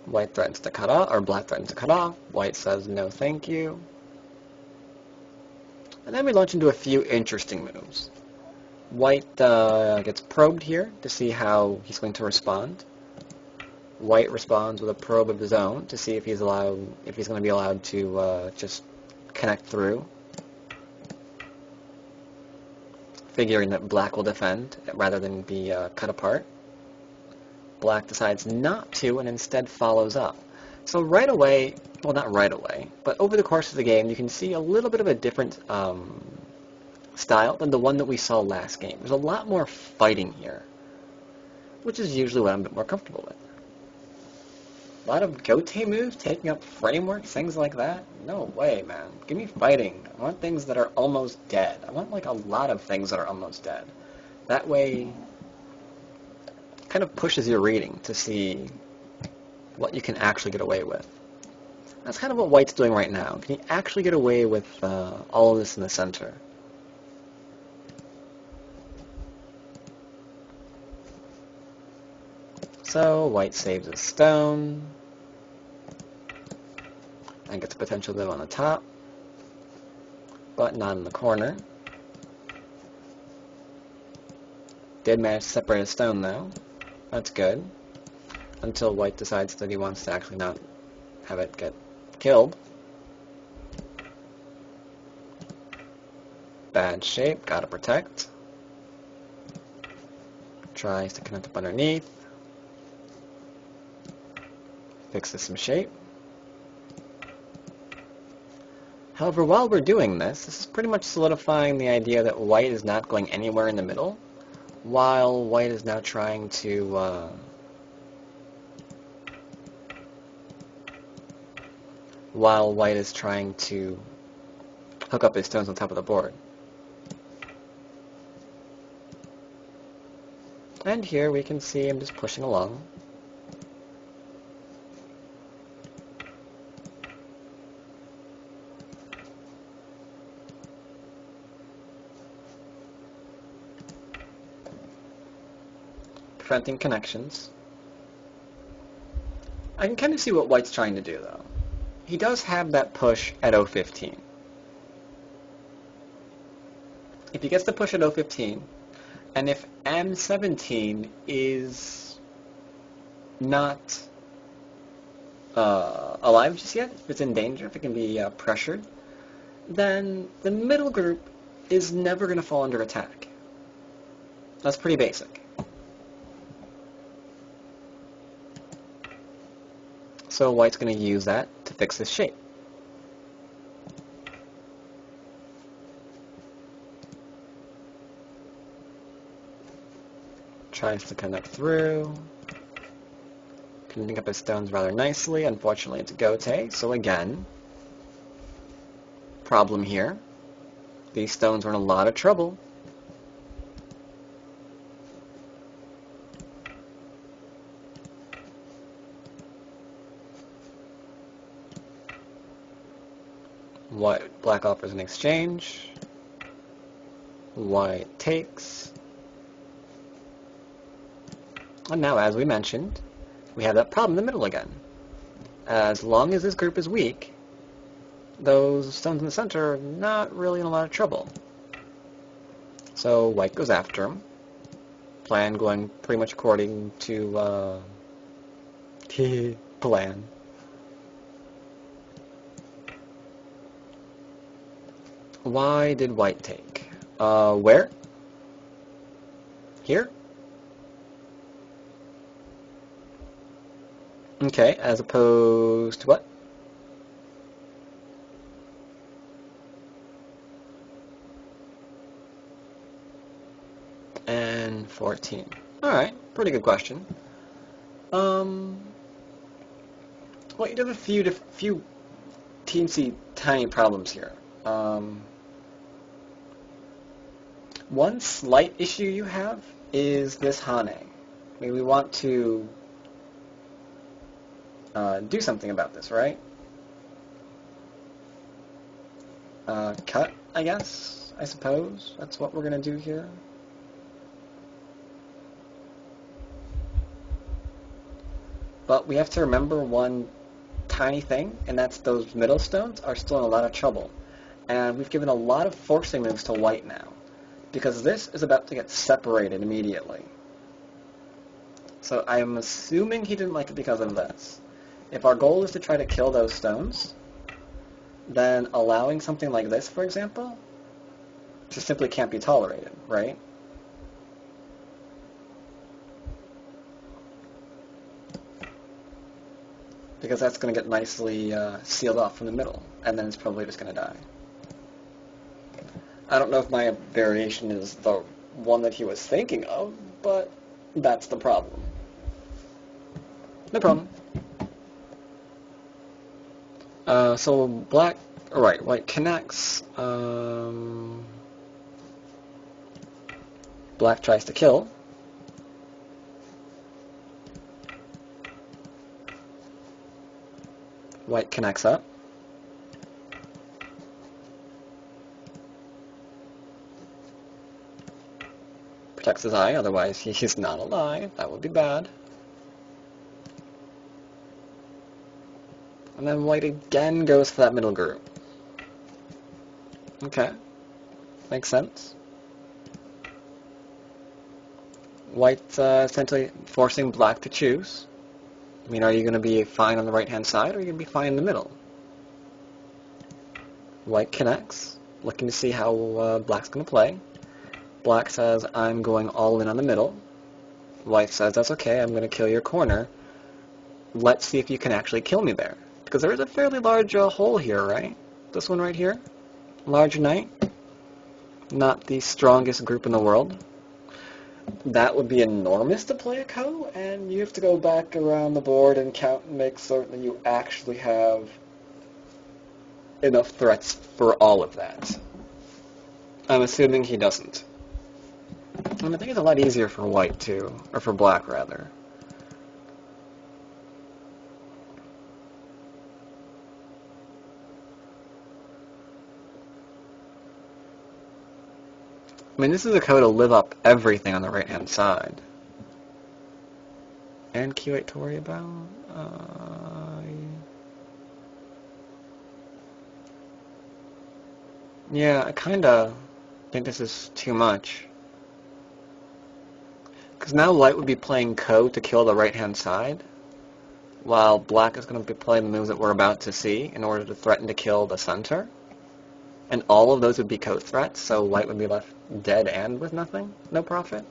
White threatens to cut off, or black threatens to cut off. White says no thank you. And then we launch into a few interesting moves. White gets probed here to see how he's going to respond. White responds with a probe of his own to see if he's going to be allowed to just connect through, figuring that black will defend rather than be cut apart. Black decides not to and instead follows up. So right away, well, not right away, but over the course of the game, you can see a little bit of a different style than the one that we saw last game. There's a lot more fighting here, which is usually what I'm a bit more comfortable with. A lot of Gote moves, taking up frameworks, things like that. No way, man. Give me fighting. I want things that are almost dead. I want like a lot of things that are almost dead. That way, it kind of pushes your reading to see what you can actually get away with. That's kind of what white's doing right now. Can he actually get away with all of this in the center? So white saves a stone and gets a potential live on the top, but not in the corner. Did manage to separate a stone though. That's good. Until white decides that he wants to actually not have it get killed. Bad shape, gotta protect. Tries to connect up underneath. Fixes some shape. However, while we're doing this is pretty much solidifying the idea that white is not going anywhere in the middle, while white is now trying to hook up his stones on top of the board. And here we can see him just pushing along. Preventing connections. I can kind of see what white's trying to do, though. He does have that push at 015. If he gets the push at 015, and if M17 is not alive just yet, if it's in danger, if it can be pressured, then the middle group is never going to fall under attack. That's pretty basic. So white's going to use that to fix his shape. Tries to connect through. Connecting up his stones rather nicely. Unfortunately, it's Gote, so again, problem here. These stones are in a lot of trouble. What black offers in exchange. White takes. And now, as we mentioned, we have that problem in the middle again. As long as this group is weak, those stones in the center are not really in a lot of trouble. So white goes after him. Plan going pretty much according to plan. Why did white take? Where? Here? Okay, as opposed to what? And 14. Alright, pretty good question. Well, you have a few teensy tiny problems here. One slight issue you have is this Hane. I mean, we want to do something about this, right? Cut, I guess, I suppose. That's what we're going to do here. But we have to remember one tiny thing, and that's those middle stones are still in a lot of trouble. And we've given a lot of forcing moves to white now, because this is about to get separated immediately. So I'm assuming he didn't like it because of this. If our goal is to try to kill those stones, then allowing something like this, for example, just simply can't be tolerated, right? Because that's going to get nicely sealed off from the middle, and then it's probably just going to die. I don't know if my variation is the one that he was thinking of, but that's the problem. No problem. So white connects. Black tries to kill. White connects up. Protects his eye, otherwise he's not alive. That would be bad. And then white again goes for that middle group. Okay. Makes sense. White's essentially forcing black to choose. I mean, are you going to be fine on the right-hand side, or are you going to be fine in the middle? White connects, looking to see how black's going to play. Black says, I'm going all in on the middle. White says, that's okay, I'm going to kill your corner. Let's see if you can actually kill me there. Because there is a fairly large hole here, right? This one right here. Large knight. Not the strongest group in the world. That would be enormous to play a Ko, and you have to go back around the board and count and make certain that you actually have enough threats for all of that. I'm assuming he doesn't. And I think it's a lot easier for white, too. Or for black, rather. I mean, this is a Ko to live up everything on the right-hand side. And Q8 to worry about? Yeah, I kinda think this is too much. Because now white would be playing Ko to kill the right-hand side, while black is going to be playing the moves that we're about to see in order to threaten to kill the center. And all of those would be co-threats, so white would be left dead and with nothing, no profit.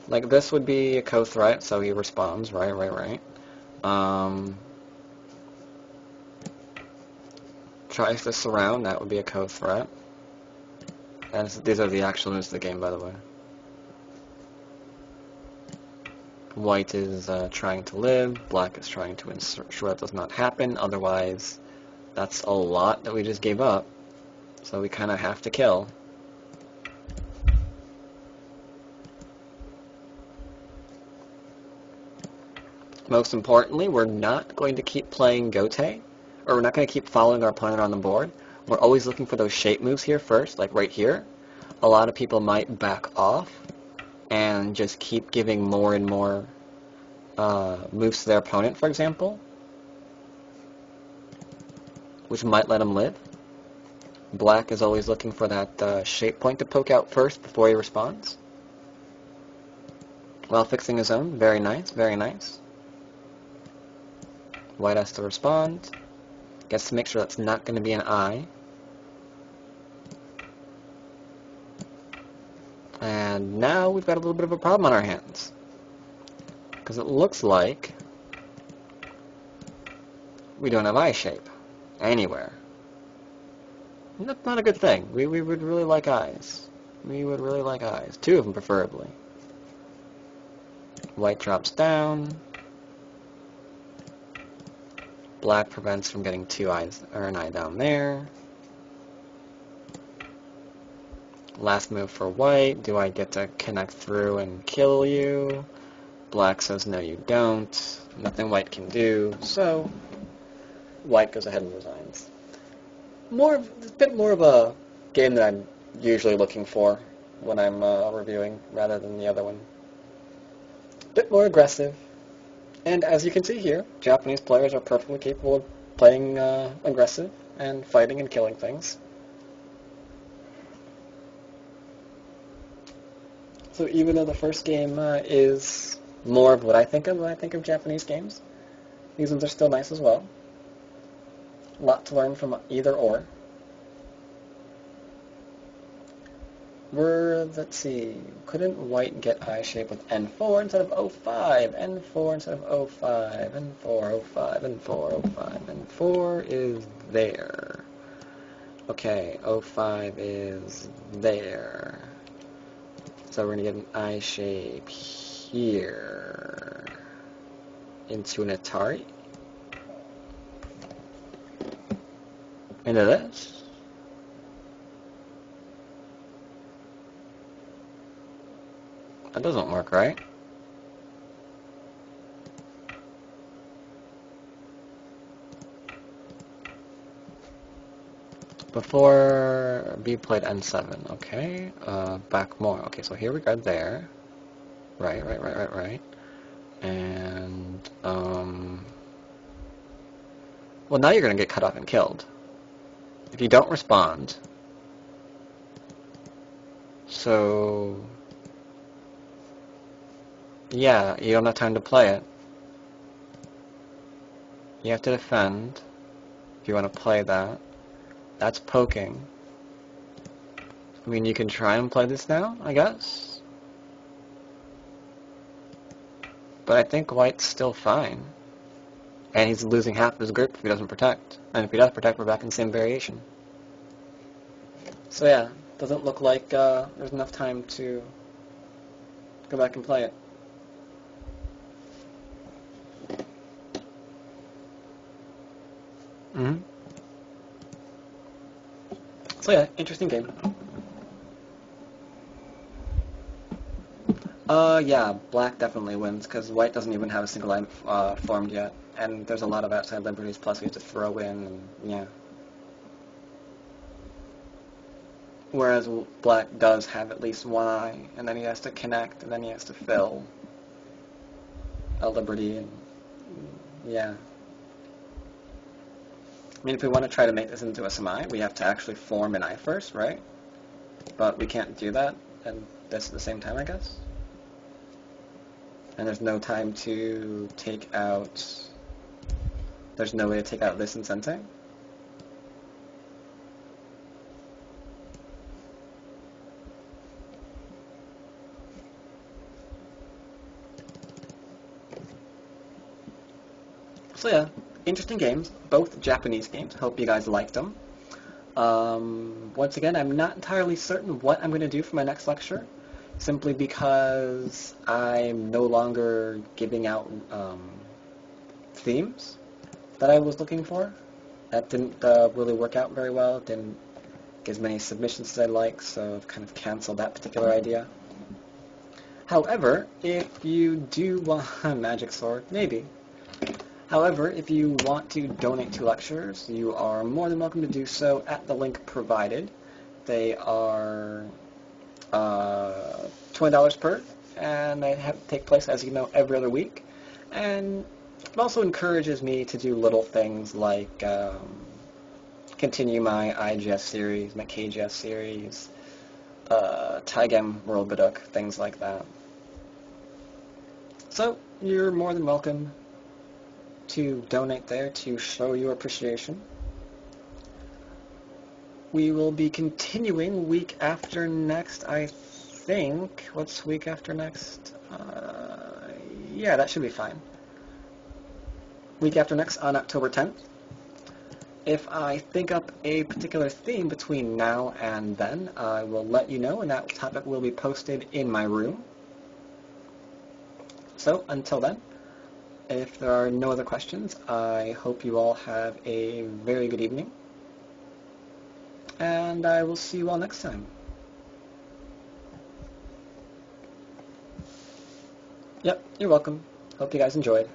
Like this would be a co-threat, so he responds, right. Tries to surround, that would be a co-threat. And these are the actual moves of the game, by the way. White is trying to live, black is trying to ensure that does not happen, otherwise that's a lot that we just gave up. So we kind of have to kill. Most importantly, we're not going to keep playing Gote, or we're not going to keep following our opponent on the board. We're always looking for those shape moves here first, like right here. A lot of people might back off and just keep giving more and more moves to their opponent, for example, which might let them live. Black is always looking for that shape point to poke out first before he responds, while fixing his own. Very nice, very nice. White has to respond. Gets to make sure that's not going to be an eye. And now we've got a little bit of a problem on our hands, because it looks like we don't have eye shape anywhere. And that's not a good thing. We would really like eyes. We would really like eyes. 2 of them preferably. White drops down. Black prevents from getting 2 eyes, or an eye down there. Last move for white. Do I get to connect through and kill you? Black says no, you don't. Nothing white can do. So white goes ahead and resigns. A bit more of a game that I'm usually looking for when I'm reviewing, rather than the other one. A bit more aggressive. And as you can see here, Japanese players are perfectly capable of playing aggressive and fighting and killing things. So even though the first game is more of what I think of when I think of Japanese games, these ones are still nice as well. A lot to learn from either or. Let's see, couldn't white get eye shape with N4 instead of O5? N4 instead of O5, N4, O5, N4, O5, N4 is there. Okay, O5 is there. So we're going to get an eye shape here into an Atari. Into this. That doesn't work, right? Before B played N7, okay. Back more. Okay, so here we go there. Right. And, well, now you're going to get cut off and killed. If you don't respond. So, yeah, you don't have time to play it. You have to defend if you want to play that. That's poking. I mean, you can try and play this now, I guess. But I think white's still fine. And he's losing half of his grip if he doesn't protect. And if he does protect, we're back in the same variation. So yeah, doesn't look like there's enough time to go back and play it. So yeah, interesting game. Yeah, black definitely wins, because white doesn't even have a single line formed yet. And there's a lot of outside liberties, plus we have to throw in, and yeah. Whereas black does have at least one eye, and then he has to connect, and then he has to fill a liberty, and yeah. I mean, if we want to try to make this into a semi, we have to actually form an eye first, right? But we can't do that and this at the same time, I guess. And there's no time to take out... There's no way to take out this in Sensei. So yeah, interesting games, both Japanese games. Hope you guys liked them. Once again, I'm not entirely certain what I'm going to do for my next lecture, simply because I'm no longer giving out themes that I was looking for. That didn't really work out very well. It didn't get as many submissions as I'd like, so I've kind of canceled that particular idea. However, if you do want a magic sword, maybe. However, if you want to donate to lectures, you are more than welcome to do so at the link provided. They are $20 per, and they take place, as you know, every other week. And it also encourages me to do little things like continue my IGS series, my KGS series, Taigem World Baduk, things like that. So, you're more than welcome to donate there to show your appreciation. We will be continuing week after next, I think. What's week after next? Yeah, that should be fine. Week after next on October 10th. If I think up a particular theme between now and then, I will let you know, and that topic will be posted in my room. So, until then, if there are no other questions, I hope you all have a very good evening, and I will see you all next time. Yep, you're welcome. Hope you guys enjoyed.